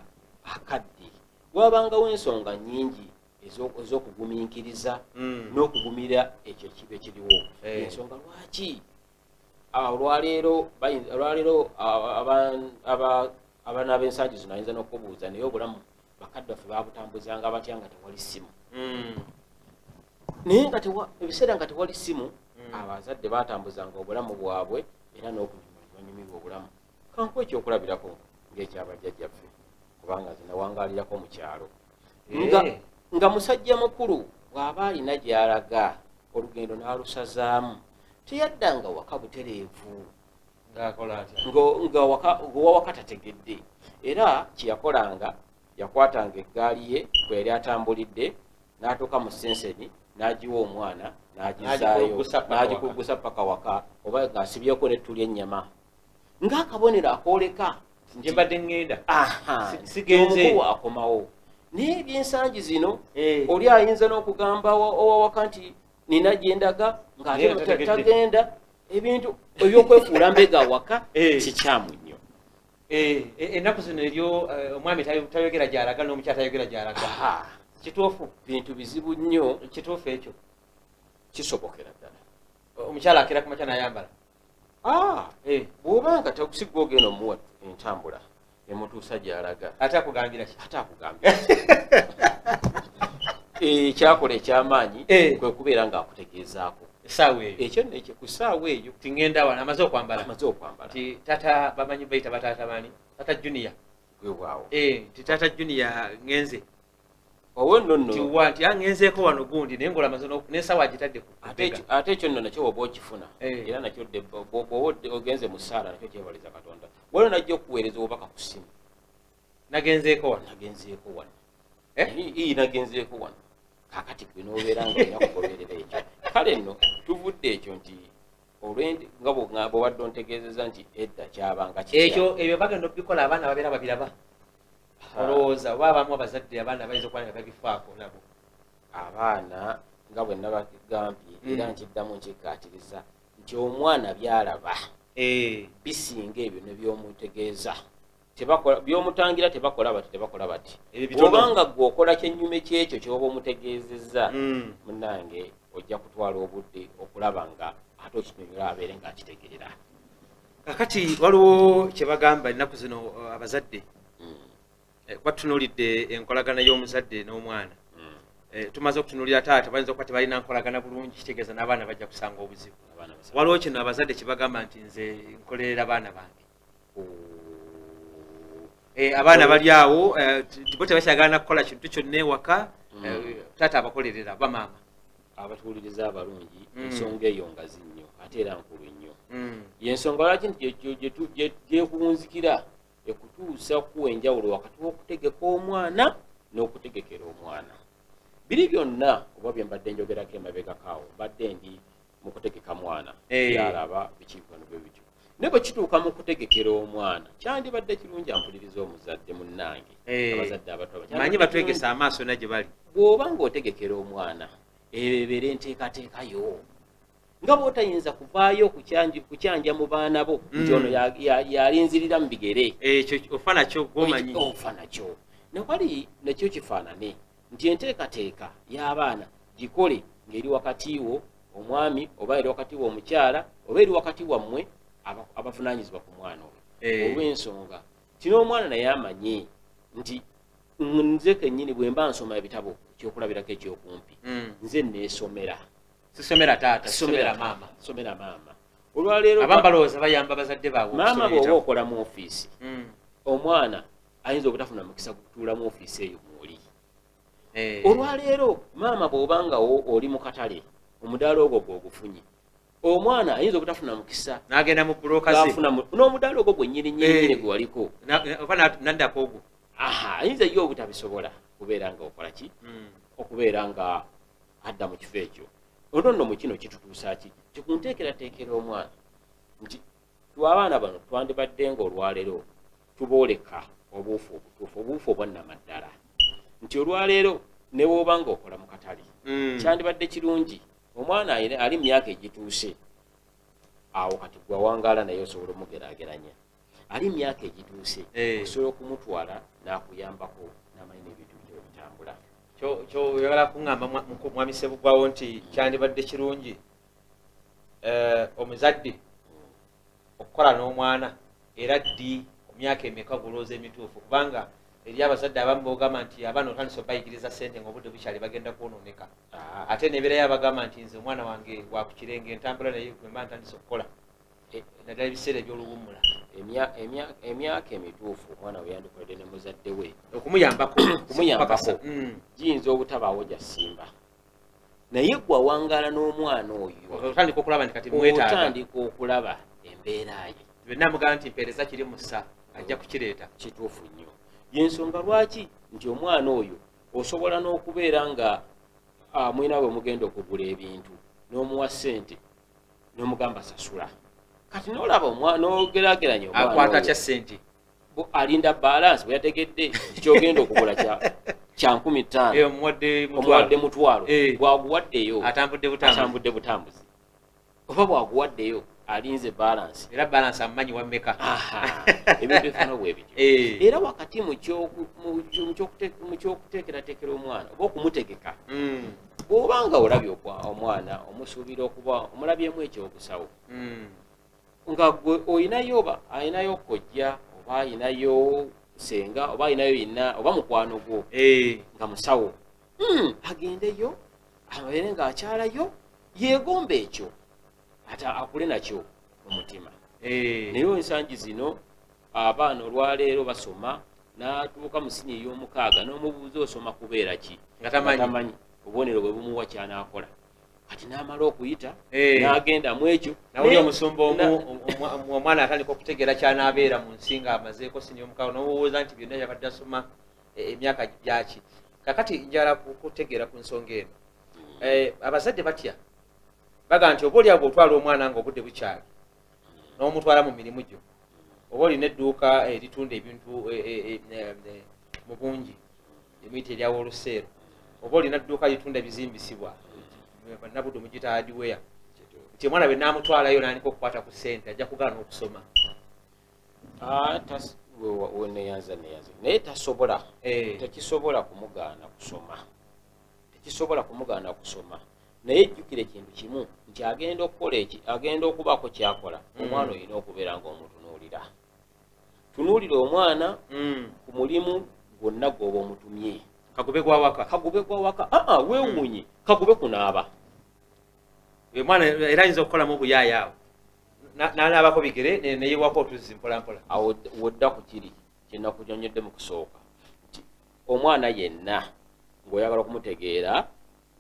Speaker 2: akadde wabangawo ensonga nnyingi ez'okugumiikiriza n'okugumira ekyo kibe kiriwo ensonga lwaki olwaleero abaana b'ensangi zino ayinza n'okubuuza naye obulamu bakadde baffe babutambuzanga batya nga tewali ssimu naye ebiseera nga tewali ssimu abazadde batambuzanga obulamu bwabwe era n'okunyumirwa obulamu kanku ekyokulabirako ng'ekyabajjajjaffe kubanga zinawangaalirako mu kyalo nga musajja mukulu bw'aba alina gy'alaga olugendo n'alusazaamu teyaddanga waka butereevu ng'owawaka tategedde. Era kyeyakolanga yakwatanga eggaali ye kwe yali atambulidde n'atuuka mu senseni n'agiwa omwana n'agizaayo n'agikuggusa paka waka oba ng'asibyeko n'ettu ly'ennyama ng'akabonero akooleka
Speaker 1: nje mbadde ŋŋenda
Speaker 2: sigenze akomawo. Naye ebyensangi zino oli ayinza n'okugamba owawaka nti nina gye ndaga ng'ate tagenda. Ebintu ebyokwefuula mbega awaka kikyamu nnyo.
Speaker 1: Ennaku zino eryo omwami tayogera gy'alaga n'omukyala tayogera gy'alaga. Kituufu
Speaker 2: bintu bizibu nnyo.
Speaker 1: Kituufu ekyo
Speaker 2: kisobokera ddala.
Speaker 1: Omukyala akera ku makya n'ayambala.
Speaker 2: Bw'obanga takusigwa ogenda omuwa entambula emutuusa gy'alaga
Speaker 1: ate akugambira ki?
Speaker 2: Ate akugambira ekyakola eky'amaanyi kwe kubeera ng'akutegeezaako
Speaker 1: essaawa eyo.
Speaker 2: Ekyo nekyo ku ssaawa eyo
Speaker 1: tingenda wano amaze okwambala
Speaker 2: nti
Speaker 1: tata bamanyi bayita bataata bani tata junior
Speaker 2: gwewaawo
Speaker 1: nti tata junior ngenze
Speaker 2: owo nno
Speaker 1: nti angenzeeko wano gundi naye ng'ola amaze n'essaawa agitadde ku
Speaker 2: ate ekyo nno nakyo woba okifuna era nakyo bw'oba ogenze mu ssaala nakyo kyebaliza Katonda. Waliwo najja okuweereza obubaka ku ssimu
Speaker 1: nagenzeeko wano
Speaker 2: nagenzeeko wano kakati gwe n'obeera ng'olina kugoberera ekyo. Kale nno tuvudde ekyo nti nga bw'obadde ontegeezeza nti edda kyabanga
Speaker 1: ekyo ebyo bagenda okubikola abaana babeera babiraba olowooza oba abamu abazadde abaana bayinza okuba nga babifaako nabo.
Speaker 2: Abaana nga bwe nabagambye era nkiddamu nkikkaatiriza nti omwana byalaba bisinga ebyo ne by'omutegeeza. By'omutangira tebakola bati obanga gw'okola kyennyume kyekyo ky'oba omutegeezezza munnange ojja kutwala obudde okulaba nga ate okinyonyola abeere ng'akitegeera.
Speaker 1: Kakati waliwo kye bagamba ennaku zino abazadde batunuulidde enkolagana y'omuzadde n'omwana. Tumaze okutunuulira taata bayinza okuba tebalina nkolagana bulungi kitegeeza n'abaana bajja kusanga obuzibu. Waliwo kino abazadde kye bagamba nti nze nkolerera abaana bange. Abaana bali awo bo tebakyagala kukola kintu kyonna ewaka taata abakolerera bamaama.
Speaker 2: Abatuwuliriza abalungi ensonga eyo ngazi nnyo ate era nkulu nnyo. Y'ensonga lwaki nti gyekuwunzikira ekutuusa kuwa enjawulo wakati w'okutegeka omwana n'okutegekera omwana. Biri byonna oba bye mbadde njogerako emabegakaawo mbadde ndi mu kutegeka mwana byalaba bikiikono bwe bityo. Ne bwe kituuka mu kutegekera omwana kyandibadde kirungi ampuliriza omuzadde munnange abazadde abato
Speaker 1: manyi batwegesa amaaso na gye bali.
Speaker 2: Bw'oba ng'otegekera omwana ebeere enteekateekayo nga bw'otayinza kuvaayo kukyanja mu baana bo nti ono yalinzirira mu bigere
Speaker 1: ekyo ofa nakyo gw'omanyi
Speaker 2: ofa nakyo newali nakyo kifaanane nti enteekateeka y'abaana gikole ng'eri wakati wo omwami oba eri wakati wo omukyala oba eri wakati wammwe abavunaanyizibwa ku mwana oyo olw'ensonga ti n'omwana naye amanye nti nze kennyini bwe mba nsoma ebitabo ekyokulabirako ekyokumpi nze neesomera
Speaker 1: sisomera taata somera
Speaker 2: maama. Olwaleero
Speaker 1: abamu balowooza bayamba bazadde baabwe.
Speaker 2: Maama bw'oba okola mu ofiisi omwana ayinza obutafuna mukisa kutuula mu ofiisi eyo mw'oli. Olwaleero maama bw'obanga oli mu katale omudaala ogwo gw'ogufunye omwana ayinza obutafuna mukisa
Speaker 1: n'agenda mu buloka ze
Speaker 2: n'omudaala ogwo gwennyini gwe waliko
Speaker 1: oba naddako ogwo
Speaker 2: ayinza yo obutabisobola kubeera nga okola ki okubeera nga adda mu kifo ekyo. Nno mu kino kitutuusa ki kikunteekerateekera omwana nti abaana bano twandibadde ng'olwaleero tubooleka obuufu obutuufu obuufu obwannamaddala nti olwaleero ne bw'oba ng'okola mu katale kyandibadde kirungi omwana ali mu myaka egituuse awo kati gwe awangaala naye osobola omugeraageranya ali mu myaka egituuse osobola okumutwala n'akuyambako n'amanyi n'ebintu byo bitambula.
Speaker 1: Kyoyagala kuŋŋamba mwami Ssebugwawo nti kyandibadde kirungi omuzadde okukola n'omwana era ddi ku myaka emeka gulooza emituufu kubanga eri abazadde abamu boogamba nti abaana otandise obayigiriza ssente ng'obudde bukyali bagenda kwonooneka ate nebeerayo abagamba nti nze omwana wange wakukirenge entambula naye gwe mba ntandise okukola naddala ebiseera eby'oluwummula
Speaker 2: emyaka emituufu omwana we yandikoledde ne muzadde we
Speaker 1: okumuyambako
Speaker 2: giyinza obutabaawo gyasimba naye gwe awangaala n'omwana oyo
Speaker 1: otandika okulaba nti kati mwetaaga
Speaker 2: otandika okulaba embeera ye
Speaker 1: byonna mugamba nti mpeereza kiri musa ajja kukireeta.
Speaker 2: Kituufu nnyo. Yensonga lwaki nti omwana oyo osobola n'okubeera nga mwina bwe mugenda okugula ebintu n'omuwa ssente n'omugamba sasula. Kati n'olaba omwana ogeraageranya omwana
Speaker 1: akwata kya ssente
Speaker 2: alinda balance bwe yategedde kyogenda okugula kya 15,000 omuwadde mutwalo bwaguwaddeyo atambudde butambuzi oba bwaguwaddeyo alinze balance
Speaker 1: era balance amanyi wa mmeka
Speaker 2: ebintu bifuna bwe bityo era wakati mu kyokuteekerateekera omwana oba okumutegeka bw'obanga olabye omwana omusuubira okuba omulabyemu ekyokusawo nga gwe oyinayo oba ayinayo kojja oba ayinayo senga oba ayinayo yina oba mukwano gwo nga musawo agendeyo abeere ng'akyalayo yeegomba ekyo ate akule nakyo mu mutima. Naye ensangi zino abaana olwaleero basoma n'atuuka mu siniya ey'omukaaga n'omubuuza osoma kubeera ki nga tamanyi obubonero bwe bumuwa kyanaakola kati n'amala okuyita n'agenda mu ekyo
Speaker 1: nawuli omusumba omwana atandika okutegeera kyanaabeera mu nsi nga amazeeko siniya omukaaga n'obuuza nti byonna yabadde asoma emyaka gyaki. Kakati njala kutegeera ku nsonga eno abazadde batya baga nti oba oliawo otwala omwana nga obudde bukyali n'omutwala mu mirimu gyo oba olina edduuka eritunda ebintu mu bungi emiyita eryawo oluseero oba olina edduuka litunda ebizimbisibwa bannabudde mugita hardware nti omwana bwe naamutwalayo n'anika okukwata ku ssente ajja kugaana okusoma
Speaker 2: neyanza naye tasobola tekisobola kumugaana kusoma naye ejjukira ekintu kimu nti agenda okukola agenda okubaako kyakola omwana olina okubeera ng'omutunuulira tunuulira omwana ku mulimu gwonna gw'oba omutumye
Speaker 1: kagube gwa waka
Speaker 2: weewuunye kagube kunaaba
Speaker 1: omwana era ayinza okukolamu obuyaayo awo n'anaabako bigere neyewako otuzzi mpolampola
Speaker 2: awo wodda ku kiri kyenakunyonyedde mu kusooka nti omwana yenna ng'oyagala okumutegeera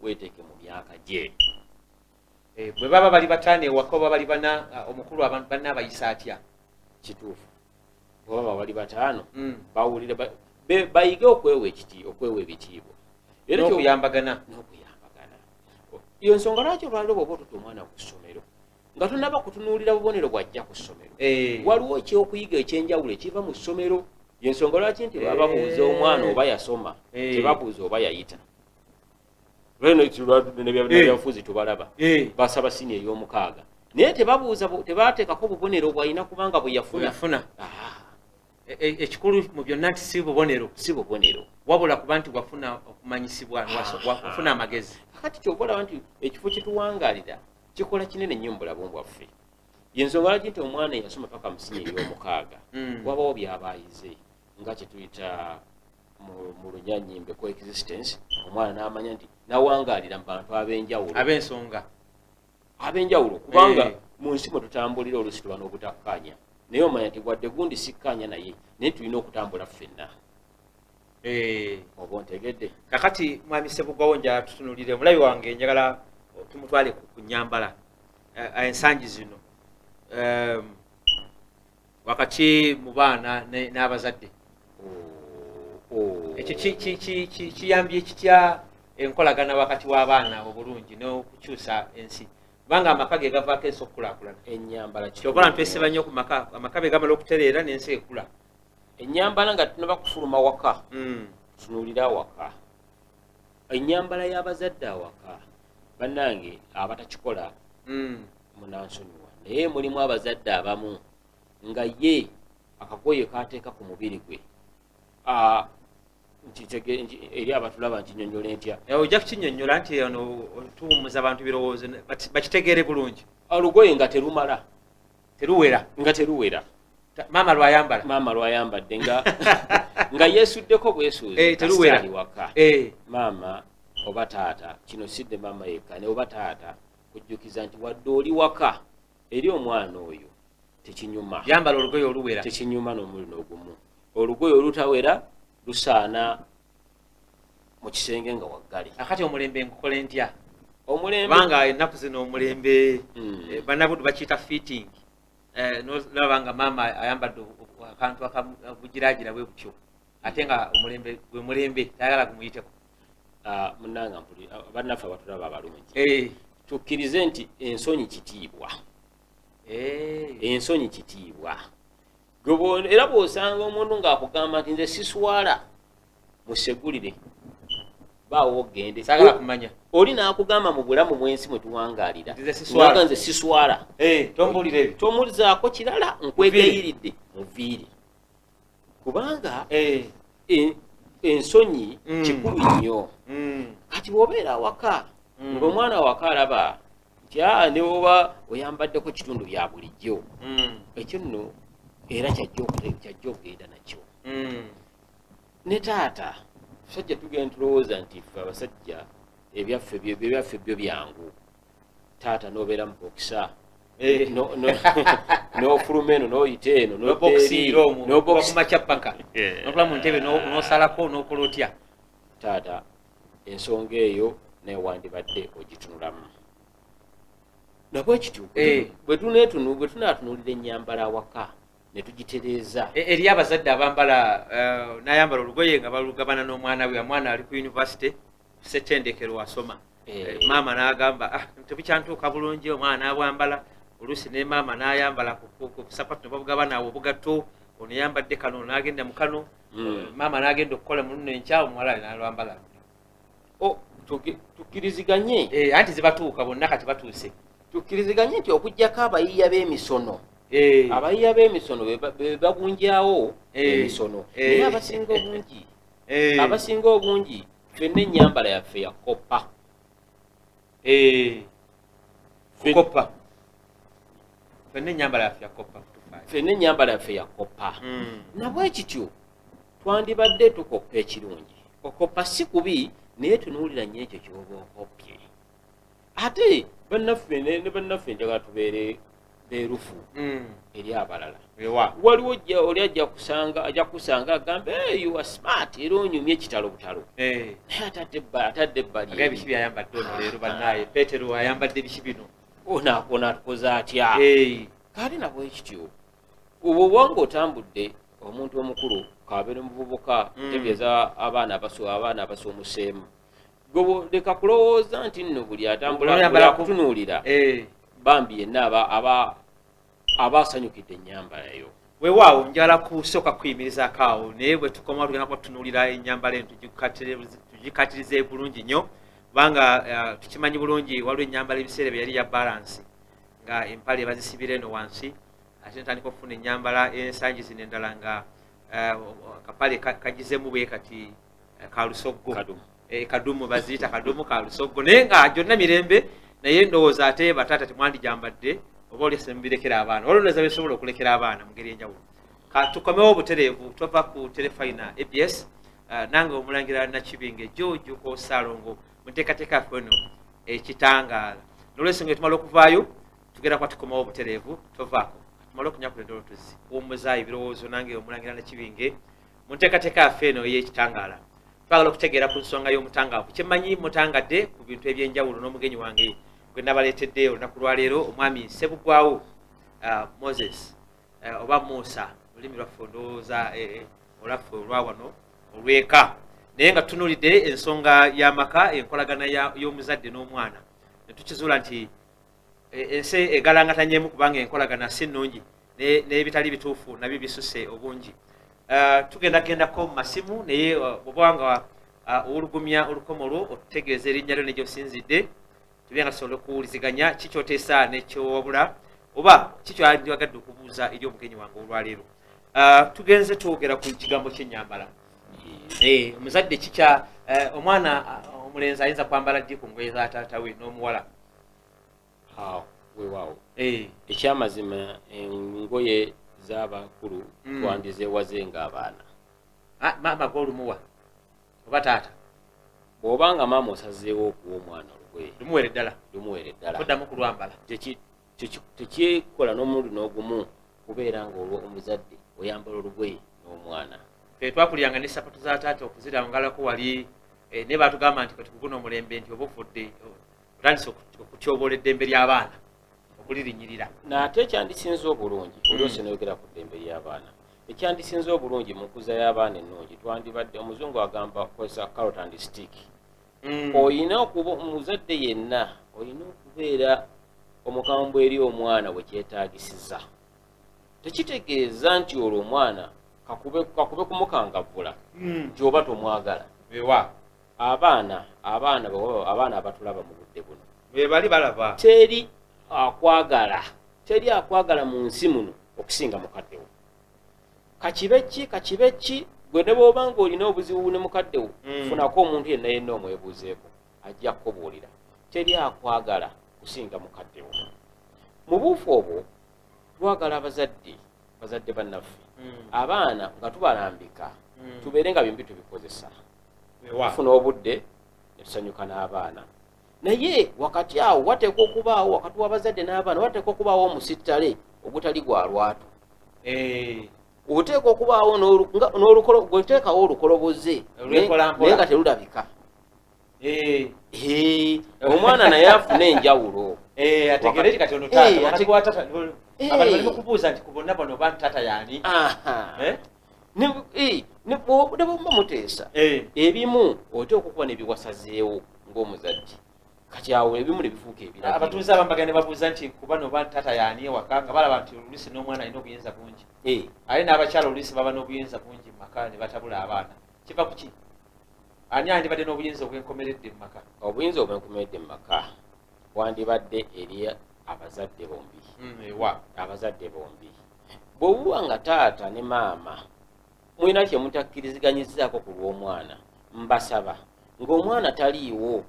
Speaker 2: weeteeke mu myaka gye
Speaker 1: bwe baba bali bataano ewaka oba bali bana omukulu banna abayisa atya
Speaker 2: kituufu bwe baba bali bataano bawulire bayige okwewa ebitiibwa
Speaker 1: n'okuyambagana
Speaker 2: iyo nsonga lwaki olwaliro bw'oba otuta omwana ku ssomero nga tonaba kutunuulira bubonero bw'ajja ku ssomero waliwo ekyokuyiga ekyenjawulo ekiva mu ssomero yensonga lwaki nti baba babuuza omwana oba yasoma tebabuuza oba yayita nebyabufuzi tubalaba basaba siniya ey'omukaaga naye tebabuuza tebaateekako bubonero bw'alina kubanga bwe yafuna
Speaker 1: ekikulu mu byonna nti si bubonero wabula kuba nti wafuna okumanyisibwa wafuna amagezi
Speaker 2: kakati kyova olaba nti ekifo kyetuwangaalira kikola kinene nnyo mu bulamu bwaffe yensonga lwaki nti omwana yasoma paka mu siniya ey'omukaaga wabawo by'abaayize nga kyetuyita mu lunyanyimbe coexistence omwana n'amanya nti nawangaalira mu bantu ab'enjawulo kubanga mu nsi mwe tutambulira oluusi tuba n'obutakkaanya naye omanya nti wadde gundi sikkaanya naye tulina okutambula ffenna oba ontegedde.
Speaker 1: Kakati mwami Ssebuggwawo njala tutunulire omulabi wange njagala tumutwale ku nnyambala ensangi zino wakati mu baana n'abazadde ekyo kiyambye kitya enkolagana wakati w'abaana obulungi n'okukyusa ensi kubanga amaka ge gavaako ensi okukulaakulana
Speaker 2: ennyambala
Speaker 1: kyokola ntweseba nnyo ku maka amaka be gamala okutereera n'ensi ekula
Speaker 2: ennyambala nga tunaba kufuluma waka tunuulira awaka ennyambala y'abazadde awaka bannange abatakikola munansonyiwa naye mulimu abazadde abamu nga ye akagoye kateeka ku mubiri gwe eri abatulaba nkinyonnyola ntya
Speaker 1: ojja kukinyonnyola nti ono tuwummuza abantu birowoozo bakitegeere bulungi
Speaker 2: olugoye nga teruwera
Speaker 1: maama
Speaker 2: lwayambadde nga yeesuddeko bwesuuzi waka maama oba taata kino sidde maama yekka ne oba taata kujjukiza nti wadde oli waka eri omwana oyo tekinyuma
Speaker 1: yambala olugoye oluwera
Speaker 2: tekinyuma n'omuliro ogumu olugoye olutawera lusaana mu kisenge nga waggale
Speaker 1: akati omulembe nkukole ntya
Speaker 2: omulembe
Speaker 1: kubanga ennaku zino omulembe bannabuddu bakiyita fitting nolaba nga maama ayambadde akantu akabugiraagira bwe butyo ate nga omulembe gwe mulembe tayagala kumuyiteko.
Speaker 2: Munnanga mpuli bannaffe abatulaba abalungi tukkirize nti ensonyi kitiibwa. Ensonyi kitiibwa era bw'osanga omuntu ng'akugamba nti nze siswala musegulire baawo ogende
Speaker 1: sagala kumanya
Speaker 2: oli n'akugamba mu bulamu bw'ensi mwe tuwangaalira nga nze siswala tomulizaako kirala nkwegayiridde muviire kubanga ensonyi kikulu nnyo. Kati bw'obeera awaka ng'omwana awaka alaba nti ne woba oyambaddeko kitundu bya bulijjo ekyo nno era kyajja okugenda nakyo. Ne taata sajja tugenda tulowooza nti ffe abasajja ebyaffe byo byangu taata n'obeera mu bokisa n'ofuluma eno n'oyita eno
Speaker 1: n'obokimacyapaka n'okula mu ntebe n'osalako n'okola otya.
Speaker 2: Taata ensonga eyo naye wandibadde ogitunulamu nabwe kityo bwe tunaatunulira ennyambala awaka ne tugitereeza
Speaker 1: eri abazadde abambala n'ayambala olugoye nga balugabana n'omwana we omwana ali ku yunivasite ssettendekero asoma maama n'agamba tebukyantuuka bulungi omwana n'abwambala oluusi ne maama n'ayambala ku sapatu ne babugabana awo obugatto ono yambadde kano n'agenda mu kano maama n'agenda okukola mu luno enkya omuwala n'alwambala.
Speaker 2: Tukkiriziganye
Speaker 1: anti zibatuuka bonna kati batuuse
Speaker 2: tukkiriziganye nti okuggyako abayiiya b'emisono abayiiya b'emisono be bagunjaawo emisono naye abasinga obungi ffenna ennyambala yaffe yakoppa ffenna ennyambala yaffe yakoppa nabwe kityo twandibadde tukoppa ekirungi okoppa si kubi naye tunuulira nnyo ekyo ky'oba okoppye ate bannaffe ne bannaffe njagala tubeere beerufu eri abalala. Waliwo oli ajja kusanga agamba you are smart era onyumye ekitalo butalo naye atadde ebbali
Speaker 1: ebiki byayambadde ono leero bannaye Peetero ayambadde biki bino
Speaker 2: onaakona atukoze atya kale nabwe kityo oba ng'otambudde omuntu omukulu kabeere muvubuka tegeeza abaana abasoomuseemu gwe leka kulowooza nti nno buli atambula kutunuulira bambi yenna aba asanyukidde ennyambala yo.
Speaker 1: Weewaawo njala kusooka kuyimirizaako awo naye bwe tukoma tugenda kuba tutunuulira ennyambala eno tugikatirize bulungi nnyo kubanga tukimanyi bulungi waliwo ennyambala ebiseera bye yali ya balansi nga empale bazisibira eno wansi ate ntandika okufuna ennyambala ensangi zino endala nga akapale kagizemu bwe kati kalusoggo kadumu baziyita kadumu kalusoggo naye nga gyonna mirembe naye ndowooza ate bataata temwandijambadde oba oli mubirekera abaana olowooza besobola okulekera abaana mu ngeri enjawulo. Tukomewo obutereevu tova ku Telefina ABS nange omulangira Nakibinge Jjuuko Ssaalongo mu nteekateeka yaffe eno ekitangaala n'olwensonga etumala okuvaayo tugenda kuba tukomewo obutereevu tovaako tumala okunyakulira olotuzi kuwummuza ebirowoozo nange omulangira Nakibinge mu nteekateeka yaffe eno ey'ekitangaala. Twagala okutegeera ku nsonga y'omutangaavu kyemmanyi mutangadde ku bintu eby'enjawulo n'omugenyi wange gwe nabaleetedde olunaku lwaleero omwami Ssebugwawo Moses oba Musa olulimi lwaffe ndowooza olwaffe olwa wano olw'eka naye nga tutunuulidde ensonga y'amaka enkolagana y'omuzadde n'omwana ne tukizuula nti ensi egalangatanyeemu kubanga enkolagana si nnungi n'ebitali bituufu nabyo bisuse obungi. Tugendagendako mu masimu naye obwanga olugumya olukomolo otutegeeza erinnya lyo ne gy'osinzidde tube nga tusobola okuwuliziganya kikyoteesa nekyowabula oba kikyandiwagadde okubuuza eri omugenyi wange olwaleero. Tugenze twogera ku kigambo ky'ennyambala. Omuzadde kikya omwana omulenzi ayinza kwambala ddi ku ngoye za taata we n'omuwala
Speaker 2: weewaawo ekyamazima engoye z'abakulu twandizeewaze ng'abaana
Speaker 1: maama gw'olumuwa oba taata
Speaker 2: bw'obanga maama osazeewo okuwa omwana olugoye
Speaker 1: lumuwere ddala toddamu kulwambala
Speaker 2: tekyekola n'omulundi n'ogumu kubeera ng'olwo omuzadde oyambala olugoye n'omwana
Speaker 1: twakulyanga ne sapatu za taata okuzirangalako wali naye baatugamba nti katukuguna omulembe nti oba ofudde otandise okutyoboola eddembe ly'abaana kulirinyirira
Speaker 2: nate ekyandisinze obulungi olwose nayogera ku ddembe ly'abaana ekyandisinze obulungi mu nkuza y'abaana ennungi twandibadde omuzungu agamba kozesa carrot and stick oyina okuba omuzadde yenna oyina okubeera omukambwe eri omwana we kyetaagisiza tekitegeeza nti olwo omwana kakube kumukangavvula nti oba tomwagala
Speaker 1: bewa
Speaker 2: abaana abatulaba mu budde buno
Speaker 1: bali balaba
Speaker 2: teri akwagala mu nsi muno okusinga mukaddewo kakibe ki gwe ne bw'oba ng'olina obuzibu ne mukaddewo funako omuntu yenna omwebuuzeeko ajja kukubuulira teri akwagala kusinga mukaddewo mu buufu obwo twagala bazadde bannaffe abaana nga tubalambika tubeere nga bimbi tubikozesa tufuna obudde ne tusanyuka n'abaana naye wakati awo wateekwa okubaawo wakati w'abazadde n'abaana wateekwa okubaawo omusittale ogutali gwa lwatu oteekwa okubaawo gweteekawo olukoloboze naye nga terulabika omwana naye afuna enjawulo
Speaker 1: ategere ti kati ono taata abantu bali mukubuuza nti ku bonna bano ba taata yaani
Speaker 2: ne bw'oba muteesa ebimu oteekwa okuba nebiwasazeewo ng'omuzadde kati awo ebimu ne bifuuka ebiragiro
Speaker 1: abatuuze abambagane babuuza nti ku bano ba taata yaani ewaka nga balaba nti oluusi n'omwana alina obuyinza bungi ate n'abakyala oluusi baba n'obuyinza bungi mu maka ne batabula abaana kiva ku ki ani andibadde n'obuyinza obwenkomeredde mu maka
Speaker 2: obuyinza obwenkomeredde mu maka wandibadde eri abazadde bombi abazadde bombi bw'obuba nga taata ne maama mulina kye mutakkiriziganyizzaako ku lw'omwana mbasaba ng'omwana taliiwo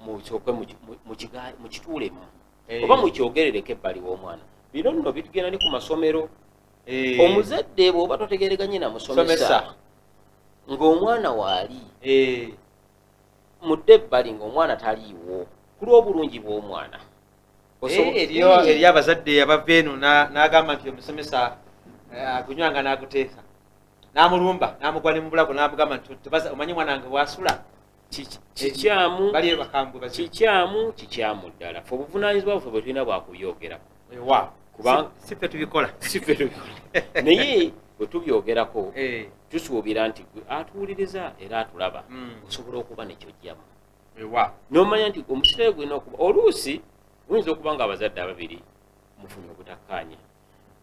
Speaker 2: musooke mukituulemu oba mukyogerereko ebbali w'omwana bino nno bitugenda ne ku masomero omuzadde bw'oba totegereganye na musomesa ng'omwana waali mudde ebbali ng'omwana taliiwo ku lw'obulungi bw'omwana
Speaker 1: eri abazadde abava eno n'agamba nti omusomesa agunywanga n'aguteeka n'amulumba n'amugwa ne mu bulago n'amugamba nti omanyi mwana wange bw'asula
Speaker 2: kikyamu ddala fe obuvunaanyizibwa buffe bwe tulina bwakubyogerako
Speaker 1: si ffe tubikola
Speaker 2: naye bwe tubyogerako tusuubira nti atuwuliriza era atulaba osobola okuba nekyojjamu n'omanya nti omusitale gwina okuba oluusi oyinza okuba nga abazadde ababiri mufunye obutakkaanya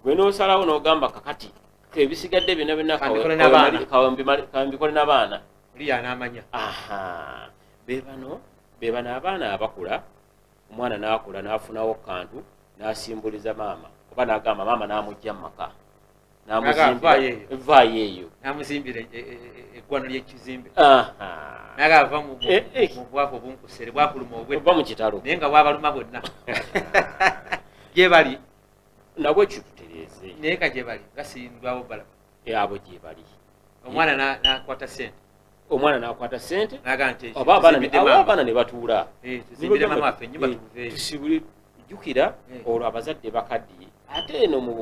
Speaker 2: gwe n'osalawo n'ogamba kakati ebisigadde byonna byonna n'abaana
Speaker 1: yanamanya
Speaker 2: bebano abaana abakula omwana n'akula n'afunawo kantu n'asimbuliza maama oba n'agamba maama n'amugja mu maka vaayo eyo
Speaker 1: namuzimbira eggwano ly'ekizimbe naga ava mu bwavu obunkusere bwakuluma
Speaker 2: obweba mu kitalo
Speaker 1: naye nga bwabaluma bonna gye bali
Speaker 2: nabwe kitutereeze
Speaker 1: naye ka gye bali gasindwawo balaba
Speaker 2: abo gye bali
Speaker 1: omwana n'akwata sente
Speaker 2: omwana n'akwata sente
Speaker 1: oba
Speaker 2: abaana ne batuula
Speaker 1: tusibule
Speaker 2: jjukira olwo abazadde bakaddiye ate eno mu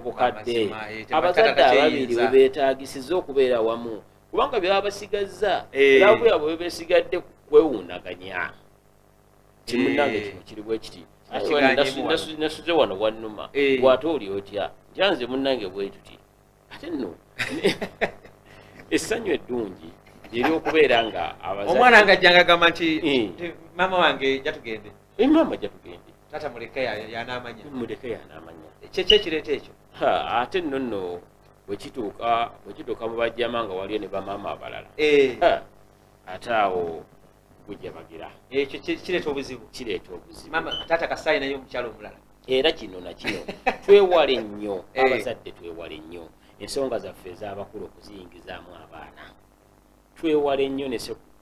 Speaker 2: bukadde abazadde ababiri we beetaagisiza okubeera wamu kubanga byaba basigazza erabu yabwe we beesigadde kwewuunaganya kimunange kino kiri bwe kiti nasuze wano wannuma bw'ate oli otya njanze munnange bwe tuti ate nno essanyu eddungi lyeryokubeera nga
Speaker 1: omwana nga ajjanga agamba nti maama wange jatugende
Speaker 2: maama jatugende
Speaker 1: tata muleke yanamanya
Speaker 2: kyekyo ekireeta ekyo ate nno nno bwekituuka mu bajjama nga waliyo ne bamaama abalala ate awo gujja bagira
Speaker 1: ekyo kireeta obuzibu tata kasaayi naye omukyalo omulala
Speaker 2: era kino nakino twewale nnyo abazadde twewale nnyo ensonga zaffe ez'abakulu okuziyingizaamu abaana twewale nnyo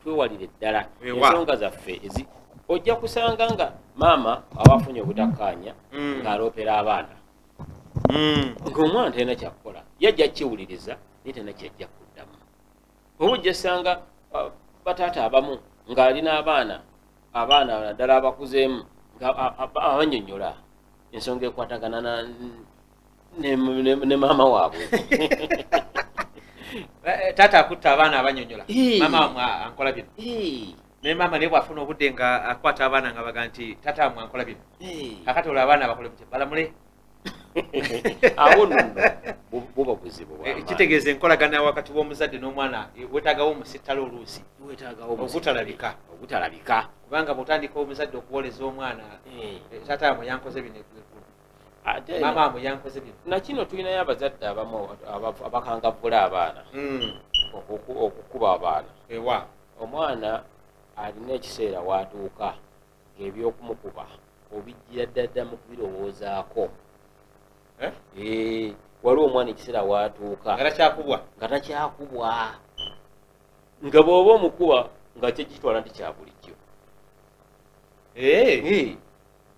Speaker 2: twewalire ddala ensonga zaffe ojja kusanga nga maama aba afunye obutakkaanya ng'aloopera abaana ng'omwana talina kyakukola yajja kiwuliriza naye talina kyajja kuddamu oba ojja sanga bataata abamu ng'alina abaana naddala abakuzeemu abanyonnyola ensonga ekwatagana ne maama waabwe
Speaker 1: taata akutta abaana abanyonnyola maama wamwe ankola bino ne mama ne bwafuna obudde nga akwata abaana nga baga nti tata mwankola bino kakati olwo abaana bakole balamule
Speaker 2: awo nno buba buzibu
Speaker 1: kitegeeza enkolagana wakati w'omuzadde n'omwana wetagawo omusittala oluusi obutalabika kubanga bw'otandika omuzadde okuwoleza omwana tata amwe yankoze bino mama amwe yankoze bino
Speaker 2: nakino tulinayo abazadde abamu abakangavvula abaana okukuba abaana
Speaker 1: ewa
Speaker 2: omwana alina ekiseera watuuka ng'ebyokumukuba obijjira ddadda mu kubirowoozaako waliwo omwana ekiseera watuuka nga takyakubwa nga bw'oba omukuba nga kyekitwala nti kya bulijjo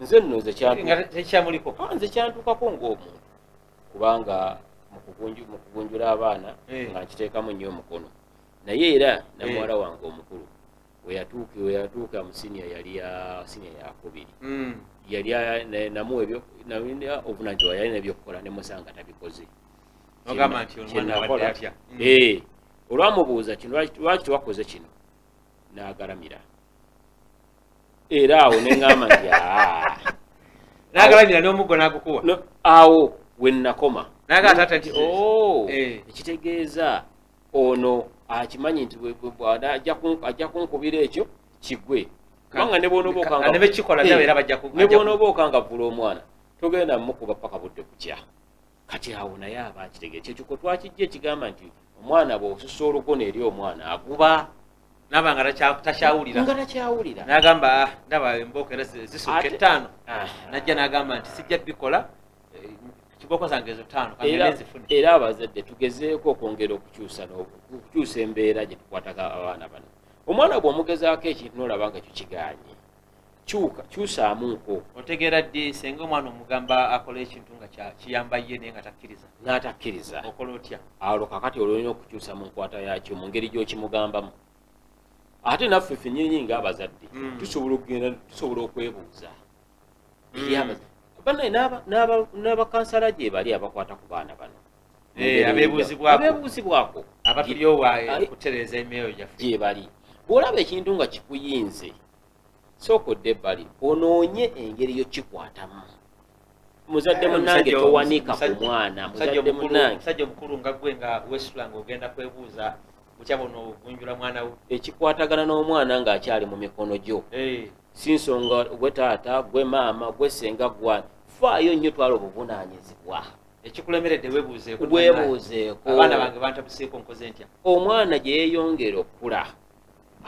Speaker 2: nze nno nze kyantuukako ng'omuntu kubanga mu kugunjula abaana nga nkiteekamu nnyo omukono naye era namuwala wange omukulu weyatuuka mu siniya yali ya siniya yakubiri yali namuwa obuvunanyizibwa yali nebyokukola nemusanga tabikoze olwamubuuza kino lwaki tewakoze kino n'agalamira era awo neŋŋamba nti
Speaker 1: n'agalamira n'omuggo n'agukuwa
Speaker 2: awo we nnakoma
Speaker 1: ekitegeeza
Speaker 2: ono akimanyi nti ajja kunkubira ekyo kigwe kubanga ne bw'onooba okangavvula omwana togenda mukuba paka budde kukya kati awo naye aba akitegeeza ekyo twakijja ekigamba nti omwana bw'osusa olugono eri omwana aguba
Speaker 1: naba nga takyawulira n'agamba ndaba embooko era zisukka 5 najja n'agamba nti sijja bikola kiboko zange ezo 5
Speaker 2: era abazadde tugezeeko okwongera okukyusa embeera gye tukwataga abaana bano omwana bw'omugezaako ekintu n'olaba nga kyo kiganye kyusaamuuko
Speaker 1: otegeera ddi senga omwana omugamba akola ekintu nga kiyamba ye naye nga
Speaker 2: n'atakkiriza
Speaker 1: okola otya
Speaker 2: awo kakati olina okukyusa mu nkwata yakyo mu ngeri gy'okimugambamu ate naffe ffe nnyinyi ng'abazadde tusobola okwebuuza n'abakansala gye bali abakwata ku baana bano abeebuuzibwako
Speaker 1: abatulyowa okutereeza emyoyo gyaffe
Speaker 2: gye bali bw'olaba ekintu nga kikuyinze sookodde ebbali onoonye engeri yokikwatamu muzadde munnange towanika ku mwana muzadde munnange
Speaker 1: musajja omukulu nga gwe nga wesula ng'ogenda kwebuuza bukyabona ogunjula mwana we
Speaker 2: ekikwatagana n'omwana ng'akyali mu mikono gyo si nsonga gwe taata gwe maama gwe senga gwa faayo nnyo twala obuvunaanyizibwa
Speaker 1: ekikulemeredde weebuuzeeko
Speaker 2: abaana
Speaker 1: bange bantabuseeko nkoze ntya
Speaker 2: omwana gye yeeyongera okukula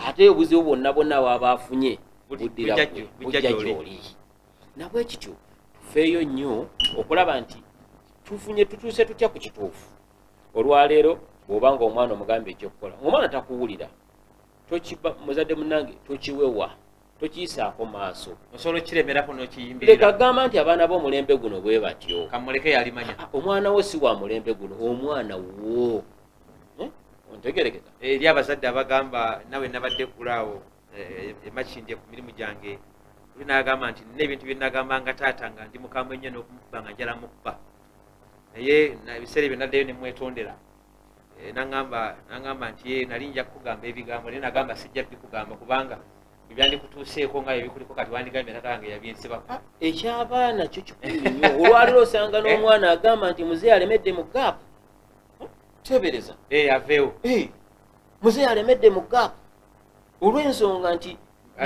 Speaker 2: ate obuzibu bonna bonna waaba afunye buddira bujja gy'oli nabwe kityo tufeeyo nnyo okulaba nti tutuuse tutya ku kituufu olwaleero bw'obanga omwana omugambe ekyokukola omwana takuwulira muzadde munnange tokiwewa tokiyisaako maaso
Speaker 1: osobola okiremerako n'okiyimbirira
Speaker 2: leka gamba nti abaana b'omulembe guno bwe batyo
Speaker 1: kamuleke yalimanya
Speaker 2: omwana wo si wa mulembe guno omwana wo ontegerekeka
Speaker 1: eri abazadde abagamba nawe nabadde kulaawo emakindi ku mirimu gyange oli n'agamba nti nina ebintu bye nagamba nga taata nga ndi mukambwe ennyo n'okumukuba nga njala mukuba naye ebiseera ebyo naddayo ne mwetondera nangamba nti ye nali nja kukugamba ebigambo naye nagamba sijja bikugamba kubanga ebyandikutuuseeko nga ebikuliko kati wandigambye tata wange yabyensibako
Speaker 2: ekyabaana kyo kikulu nnyo olwaliro osanga n'omwana agamba nti muzeeyi alemedde mu gaapu tebereza
Speaker 1: aveewo
Speaker 2: muzeeyi alemedde mu gaapu olw'ensonga nti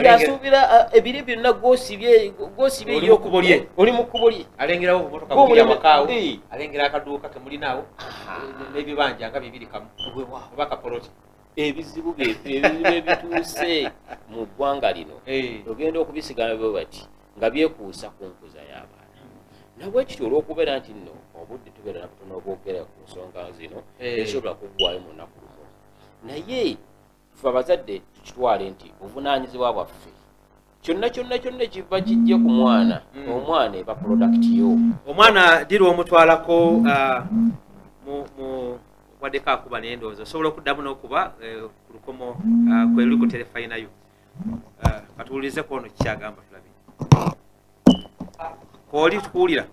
Speaker 2: yasuubira ebiri byonna gwosibye oli mu kkubo lye
Speaker 1: alengerawo obumotoka alengera akaduuka kemulinaawo n'ebibanja nga bibiri kamu oba kapoloti
Speaker 2: ebizibu ebituuse mu ggwanga lino ogenda okubisigana bwe bati nga byekuusa ku nkuza y'abaana nabwe kityo olw'okubeera nti nno obudde tubeera nabutono obwogera ku nsonga zino esobola kuggwayo mu nnaku lumu naye ffe abazadde tukitwale nti buvunaanyizibwa bwaffe kyonna ekiva kijje ku mwana omwana eba prodakiti yo
Speaker 1: omwana diri omutwalako waddeko akuba naye ndowooza osobola okuddamu n'okuba ku lukomo kweluli ku terefayinayo katuwulirizeku ono kikyagamba tulabe kooli tukuwulira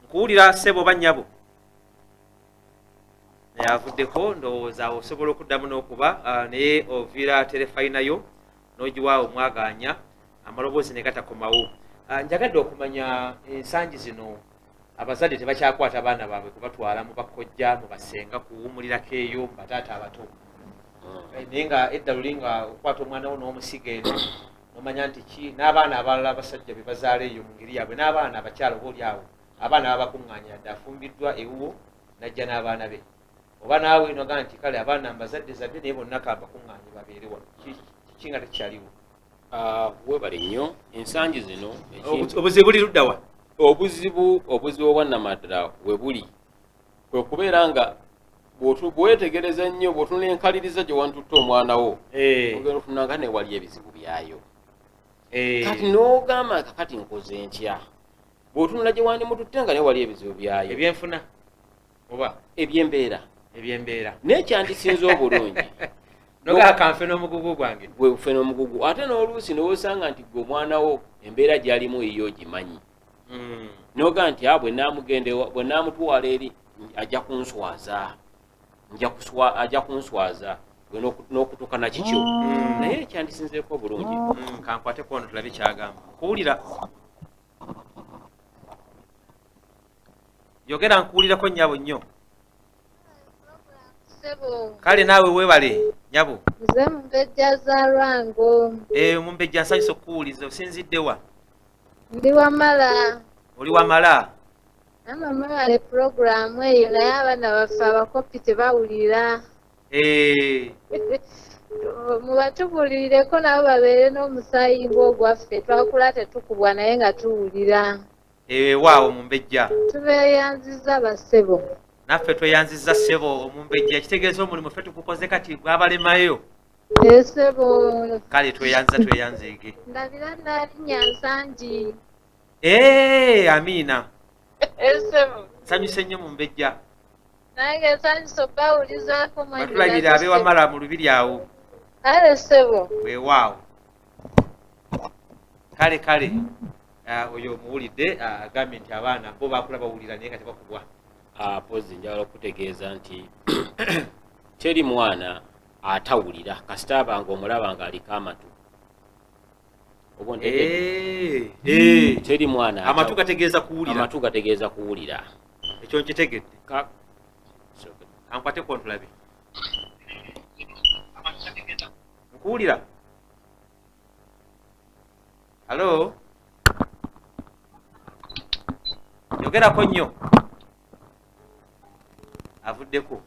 Speaker 1: nkuwulira ssebo oba nnyabo avuddeko ndowooza osobola okuddamu n'okuba naye oviira terefayinayo n'ogiwa omwaganya amaloboozi ne gatakomawo. Njagadde okumanya ensangi zino abazadde tebakyakwata baana baabwe kubatwala mu bakojja mu basenga kuwumulirako eyo mu bataata abato. Naye nga edda luli nga okwata omwana wo n'omusiga eno nomanya nti ki n'abaana abalala abasajja be bazaala eyo mu ngeri yaabwe n'abaana abakyala oba oli awo abaana babakuŋŋaanya yadde afumbiddwa ewuwo najja n'abaana be oba naawe nogaa nti kale abaana mbazadde zadde naye bonna kambakuŋŋaanye babeere wano kiki nga tekyaliwo.
Speaker 2: Webale nnyo ensangi zino
Speaker 1: obuzibu buli ludda wa?
Speaker 2: Obuzibu obwannamaddala we buli kwe kubeera nga bwewetegereza nnyo bw'otunula enkaliriza gye wantutta omwana wo ogenda otunanga ne wali ebizibu byayo. Kati n'ogamba kakati nkoze ntya bw'otunula gye wandimututte nga ne wali ebizibu byayo
Speaker 1: ebyenfuna oba
Speaker 2: ebyembeera n'ekyandisinze obulungi
Speaker 1: nogaa kanfe n'omugugu gwange
Speaker 2: wefe n'omugugu ate n'oluusi n'osanga nti gwe omwana wo embeera gy'alimu eyo ogimanyi nogaa nti bwe naamutwala eri ajja kunswaza gwe n'okutukana kikyo naye ekyandisinzeeko obulungi
Speaker 1: kankwateko ono tulabe kyagamba nkuwulira yogera nkuwulirako nnyabo nnyo kale naawe weebale nyabo
Speaker 3: nze Mumbejja za Lwango.
Speaker 1: Mumbejja nsanyusa okuwuliza osinzidde wa?
Speaker 3: Ndi Wamala.
Speaker 1: Oli Wamala?
Speaker 3: Ama mwebale puroguramu eyo naye abaana baffe abakopi tebawulira. Mubatubulireko nabo babeere n'omusayingo ogwaffe twakula tetukubwa naye nga tuwulira.
Speaker 1: Waawo Mumbejja
Speaker 3: tubeeyanziza bassebo.
Speaker 1: Naffe tweyanziza ssebo Omumbejja ekitegeeza omulimu ffe tugukoze kati gwabalemayo.
Speaker 3: Ssebo.
Speaker 1: Kale tweyanzeege.
Speaker 3: Ndabira nnalinnya Nsangi.
Speaker 1: Amiina.
Speaker 3: Ssebo.
Speaker 1: Nsanyuse nnyo Mumbejja.
Speaker 3: Nange nsanyusa obbawulizaako mwanyi.
Speaker 1: Batulabira ab'e Wamala mu lubiri awo.
Speaker 3: Kale ssebo.
Speaker 1: Weewaawo. Kale. Oyo omuwulidde agambye nti abaana bo bakula bawulira naye nga tebakubwa.
Speaker 2: Pozi njagala okutegeeza nti teri mwana atawulira kasita abanga omulaba nga aliko amatu. Teri mwana
Speaker 1: amatu gategeeza
Speaker 2: kuwulira.
Speaker 1: Ekyo nkitegedde. Kankwate kontulabe. Nkuwulira? Halo? Yogerako nnyo. Avuddeko.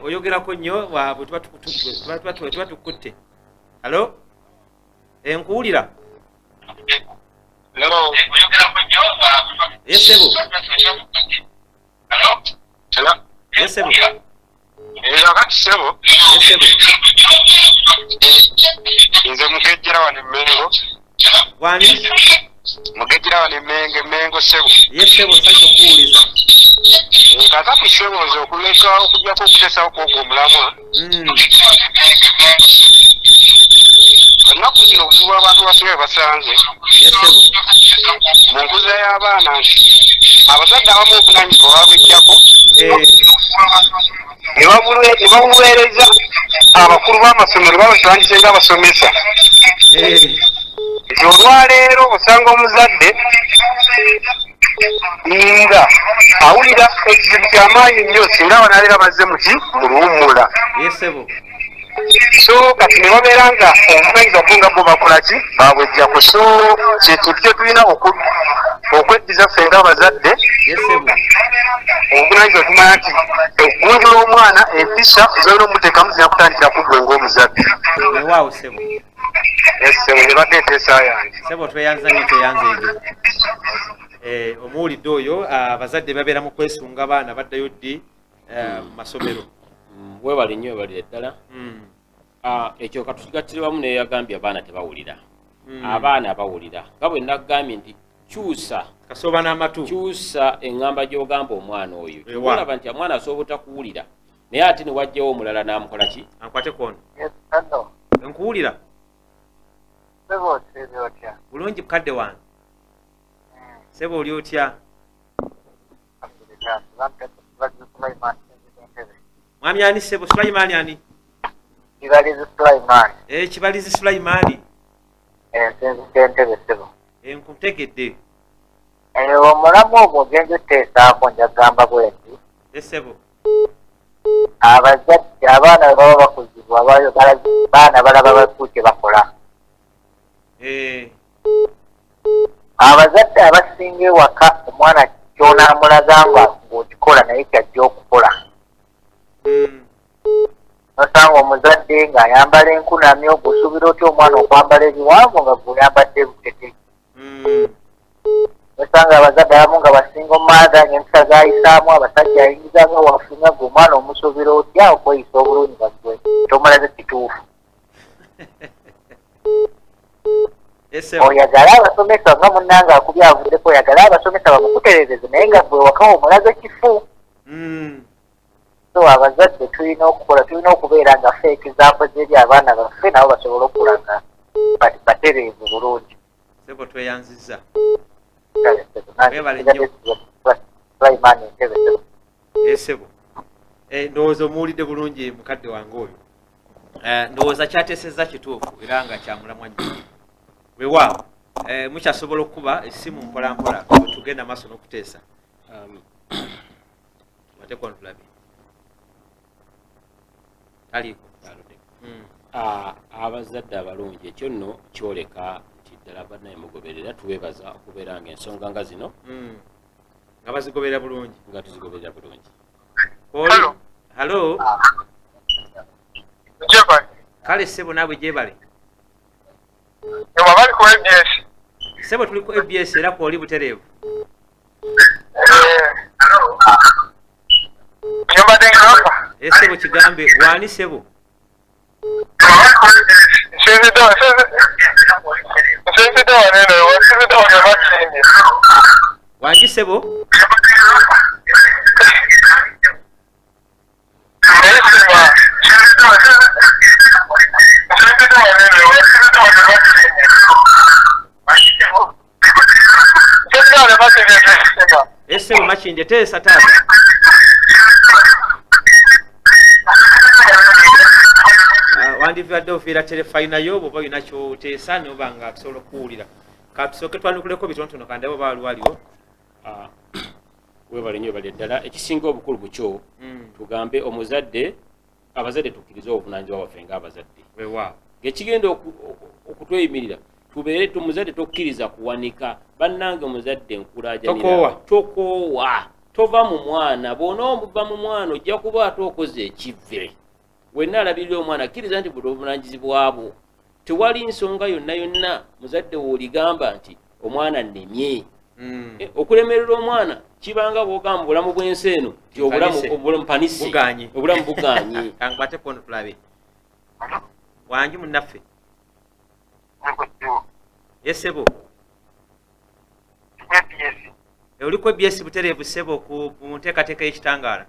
Speaker 1: Oyogerako nnyo bwe tuba tukutte. Halo? Nkuwulira?
Speaker 4: Hello.
Speaker 1: Yes, Sebo.
Speaker 4: Hello.
Speaker 1: Yes, Sebo.
Speaker 4: Kakati Sebo.
Speaker 1: Yes, Sebo.
Speaker 4: Nze Mugejjera wano Mengo.
Speaker 1: Wani?
Speaker 4: Mugejjera wano Mengo Sebo.
Speaker 1: Yes, Sebo, nsanyusa okuwuliza.
Speaker 4: Kakati Sebo nze okuleka okujjako okuteesawo kw'ogwo omulamwa. Ennaku zino obuzibu abantu basinga basanze.
Speaker 1: Yes, Sebo.
Speaker 4: Mu nkuza y'abaana nti abazadde abamu obuvunaanyizibwa babweggyako ne babuweereza abakulu b'amasomero babasangise ng'abasomesa. Nti olwaleero osanga omuzadde nga awulira ekizibu ky'amaanyi nnyo singa abanaaleera bazze mu luwummula.
Speaker 1: Yes, Sebo.
Speaker 4: So kati ne babeera nga obuvunaanyizibwa bwo nga bo bakola ki babweggyako. So kyekintu kye tulina okweddiza ffe ng'abazadde.
Speaker 1: Yes, Sebo.
Speaker 4: Obuvunaanyizibwa tumanya nti okuggunjula omwana empisa zolina omuteekamu zina kutandikira ku ggwe ng'omuzadde.
Speaker 1: Weewaawo Sebo.
Speaker 4: Yes, Sebo ne badde enteesa yange.
Speaker 1: Sebo tweyanza nnyo tweyanzeege. Omuwulidde oyo abazadde babeera mu kwesunga abaana baddayo ddi mu masomero.
Speaker 2: Weebale nnyo weebalire ddala. Ekyo katukigattire wamu naye yagambye abaana tebawulira. Abaana bawulira. Nga bwe nagambye nti kyusa
Speaker 1: kasoba n'amatu.
Speaker 2: Kyusa eŋŋamba gy'ogamba omwana oyo. Olaba nti omwana asobola obutakuwulira. Naye ate ne wajjawo omulala n'amukola ki?
Speaker 1: Ankwate kono.
Speaker 4: Yes, hello.
Speaker 1: Nkuwulira?
Speaker 4: Sebo otya otya?
Speaker 1: Bulungi kadde wange. Sebo oli otya? Mwami ani ssebo Sulaimani ani?
Speaker 4: Kibalizi Sulaimani.
Speaker 1: Kibalizi Sulaimani.
Speaker 4: Ntebe ssebo.
Speaker 1: Nkutegedde.
Speaker 4: Omulamu ogwo ogenza oteesaako njagamba bwenti.
Speaker 1: Ssebo.
Speaker 4: Abazadde abaana baba bakuzibwa baana balaba bakuke bakola. Abazadde abasinga ewaka omwana ky'onaamulaga ng'okikola naye kyajja okukola. Nosanga omuzadde ng'ayambala enkunamyo ogw'osuubira otya omwana okwambala ebiwanvu nga gw'oyambadde ebukete. Nosanga abazadde abamu nga basinga omaaga ng'empisa z'ayisaamu abasajja ayingiza nga wafunga gw'omwana omusuubira otya okweyisa obulungi nga gwe tomulaze kituufu. Oyagala abasomesa nga munnange akubye avuddeko oyagala abasomesa bamukuterereze naye nga gwe waka omulaze kifu. So abazadde tulina okubeera nga ffe ekizaakoze eri abaana baffe nabo basobole okula nga batereevu bulungi.
Speaker 1: Ssebo tweyanzizza. Ssebo ndowooza omuwulidde bulungi mukadde wange oyo. Ndowooza kyateesezza kituufu era nga kyamulamwa nnyo. Weewaawo mukyasobola okukuba essimu mpolampola tugenda maaso n'okuteesa. Wateko ntulabe. Taliiko.
Speaker 2: Abazadde abalungi ekyo nno kyoleka nti ddala bannaye mugoberera tuweebaza okubeera ng'ensonga nga zino
Speaker 1: nga bazigoberera bulungi.
Speaker 2: Nga tuzigoberera bulungi.
Speaker 1: Halo. Kale ssebo naawe gyebale.
Speaker 4: Bali ku ABS.
Speaker 1: Ssebo tuli ku ABS era kwoli butereevu.
Speaker 4: Nyambadde ngamba.
Speaker 1: Ssebo kigambe waani ssebo? Wangi ssebo? Ssebo Makindye teesa taata. Wandivadde ofiira terefayina yo bw'oba olina ky'oteesa n'oba nga tusobola okuwulira. Katusooke twanukuleko bitonotono kandi abo baali waliwo.
Speaker 2: Weebale nnyo bali ddala ekisinga obukulu bukyo tugambe abazadde tukkirize obuvunaanyizibwa bwaffe ng'abazadde.
Speaker 1: Weewaawo.
Speaker 2: Ng'ekigenda okutweyimirira tubeere muzadde tokkiriza kuwanika bannange omuzadde nkulaajanira. Tokoowa. Tova mu mwana bw'onoomuva mu mwana ojja kuba ate okoze ekivve. Wenna alabirira omwana kkiriza nti buli obuvunanyizibwa bwo. Tewali nsonga yonna yonna muzadde w'oligamba nti omwana nnemye. Okulemerera omwana kibanga bw'ogamba bulamu bw'ensi eno nti obulamu panisi. Obulamu buganye.
Speaker 1: Kankwate kono tulabe. Wangi munnaffe. Ssebo. Oli ku ABS butereevu ssebo ku nteekateeka y'ekitangaala.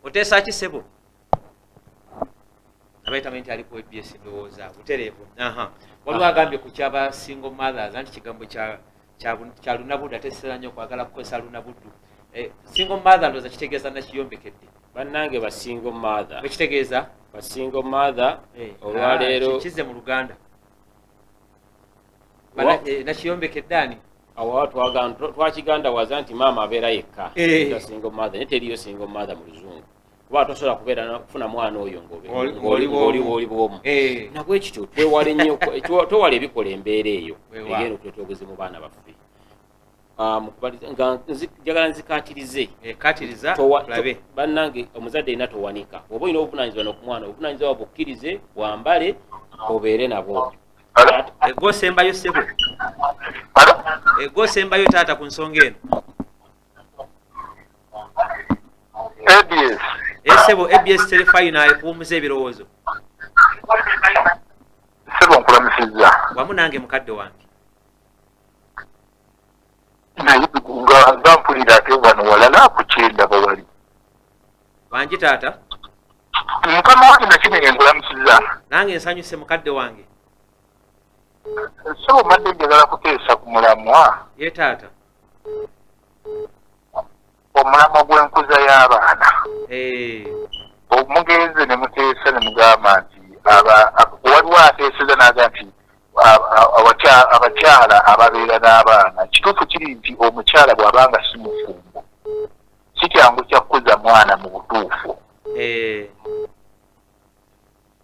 Speaker 1: Oteesa ki ssebo? Abayitamu nti ali ku ABS ndowooza butereevu. Waliwo agambye ku kyaba single mothers anti kigambo kya lunabuddu ate kiseera nnyo okwagala kukozesa lunabuddu. Single mother ndowooza kitegeeza nakiyombekedde.
Speaker 2: Bannange ba single mother.
Speaker 1: Bwe kitegeeza?
Speaker 2: Ba single mother olwaleero.
Speaker 1: Kizze mu Luganda. Nakiyombekedde ani?
Speaker 2: Awo twakiganda waza nti maama abeera yekka. Single mother naye teriyo single mother mu Luzungu. Kuba tosobola kubeera kufuna mwana oyo ng'oli bw'omu. Nabwe kityo twewale nnyo twewale ebikola embeera eyo egenda okuleeta obuzibu mu baana baffe. Njagala nzikaatirize.
Speaker 1: Kaatiriza tulabe.
Speaker 2: Bannange omuzadde alina towanika. Bw'oba olina obuvunaanyizibwa n'okumwana obuvunaanyizibwa bukkirize wambale obeere nabo. Egosembayo ssebo. Egosembayo taata ku nsonga eno.
Speaker 4: ABS.
Speaker 1: Ssebo ABS terefayina ekuwumuza ebirowoozo.
Speaker 4: Ssebo nkulamusizza.
Speaker 1: Wamu nange mukadde wange.
Speaker 4: Naye nga mpulira ate bano walala ku kyenda bawali.
Speaker 1: Wangi taata?
Speaker 4: Mukama wange nakinenge nkulamusizza.
Speaker 1: Nange nsanyuse mukadde wange.
Speaker 4: Ssebo mbadde njagala kuteesa ku mulamwa.
Speaker 1: Ye taata.
Speaker 4: omulamwa gw'enkuza y'abaana omugenzi ne muteesa ne mugamba nti waliwo ateeseza n'aga nti abakyala ababeera n'abaana kituufu kiri nti omukyala bw'abanga si mufumbo si kyangu kya kukuza mwana mu butuufu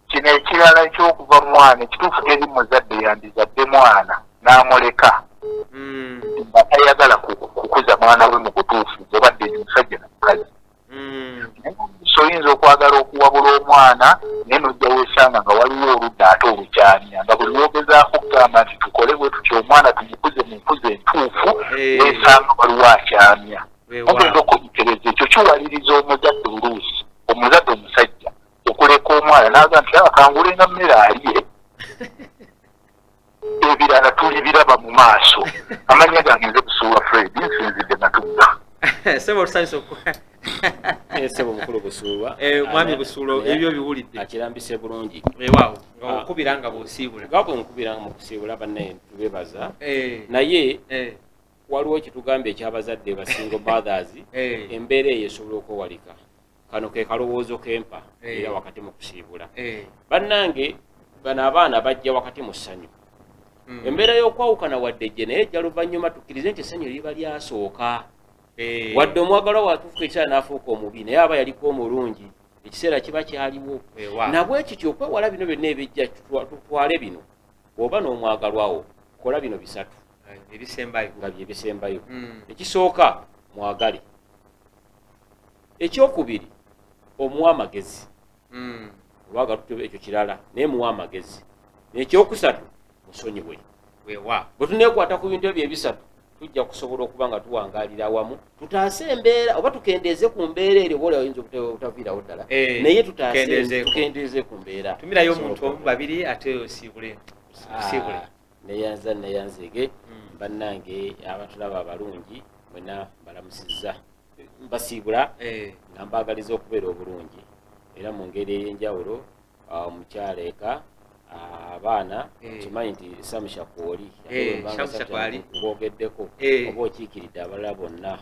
Speaker 4: kino ekirala ekyokuva mwana ekituufu teri muzadde yandizadde mwana n'amuleka nga tayagala kukuza mwana we mu butuufu obadde omusajja namukazi soyinza okwagala okuwabula omwana naye nojja weesanga nga waliwo oludda ate olukyamya nga buli lwogezaako okugamba nti tukole bwe tutyo omwana tumukuze mu nkuza entuufu weesanga waliwo akyamya ogenda okuyitereza ekyo kiwaliriza omuzadde oluusi omuzadde omusajja okuleka omwana naga nti akangulenga mmere alye ebirala tuli biraba mu maaso amanya gange nze Busuulwa Fred nsinzidde natudda
Speaker 1: sebo tusanyusa
Speaker 2: sebo mukulu Busuulwa
Speaker 1: mwami Busuulwa ebyo biwulidde
Speaker 2: akirambise bulungi
Speaker 1: waaw okubiranga bw'osiibula
Speaker 2: gabo nkubiranga mu kusiibula banne tubebaza naye waliwo ekitugambo ekyabazadde basingle mothers embeera eyo esobola okwewalika kano ke kalowoozo kempa era wakati mu kusiibula bannange bano abaana bajja wakati mu ssanyu embeera y'okwawukana wadde ejje naye ejja luvannyuma tukkirize nti essanyu liba lyasooka wadde omwagalwa watuufuka ekiseera n'afuuka omubi naye aba yaliko omulungi ekiseera kiba kyaliwo nabwe kityo okwewala bino byonna ebijja tutwale bino bw'oba n'omwagalwawo kola bino bisatu nga bye bisembayo ekisooka mwagale ekyokubiri omuwa amagezi olwaga tutebe ekyo kirala naye muwa amagezi n'ekyokusatu musonyiwe bwe tuneekwata ku bintu ebyo ebisatu tujja kusobola okuba nga tuwangaalira awamu tutaase embeera oba tukendeeze ku mbeera eri oba oyinza obutaviirawo ddala naye tukendeeze ku mbeera
Speaker 1: tumirayo omuntu omu babiri ate osiibule
Speaker 2: neyanzege bannange abatulaba abalungi mwena mbalamusizza mbasiibula nga mbaagaliza okubeera obulungi era mu ngeri ey'enjawulo omukyala eka abaana kimanyi nti Samusha Kwoli ng'ogeddeko oba okiikiridde abalala bonna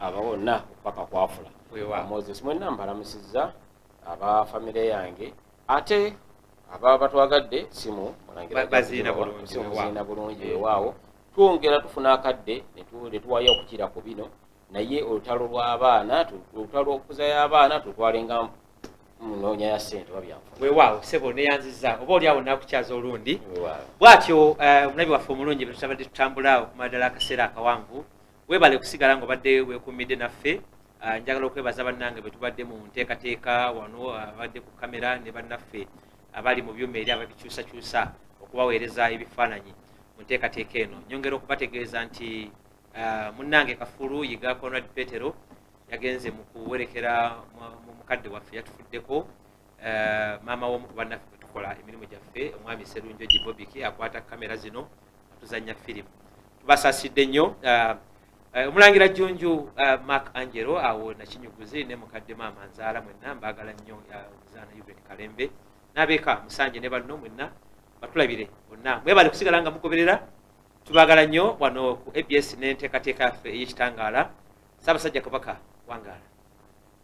Speaker 2: aba bonna paka kwafula Moses mwenna mbalamusizza aba famire yange ate aba batwagadde simu baziina bulungi ewaawo twongera tufuna akadde ne tuwayo okukira ku bino naye olutalo lw'abaana olutalo okuzayo abaana tutwalenga munoonya ya ssente wabyanfuna
Speaker 1: weewaawo sebo neyanziza oba oliawo nakukyaza olundi bwatyo omulabi waffe omulungi betutabadde tutambula okumala ddala akaseera akawanvu weebale kusigala ng'obadde weekuumidde naffe njagala okwebaza bannange betubadde mu nteekateeka wano abadde ku kamera ne bannaffe abali mu byuma eri ababikyusakyusa okubaweereza ebifaananyi mu nteekateeka eno nyongera okubategeeza nti munnange Kafulu yiga Conrad Petero yagenze mu kuwerekera mu mukadde waffe yatufuddeko maama w'omu ku bannaffe bwe tukola emirimu gyaffe omwami Sserunjo Gibobiki akwata kamera zino atuzannya firimu tubasaasidde nnyo omulangira Jjunju Mark Angelo awo nakinyuguzi ne mukadde maama Nzaala mwenna mbaagala nnyo Zaana Yvette Kalembe n'abeeka Musanje ne banno mwenna batulabire bonna mwebale kusigala nga mugoberera tubaagala nnyo wano ku ABS n'enteekateeka yaffe ey'ekitangaala Ssaabasajja Kabaka wangaala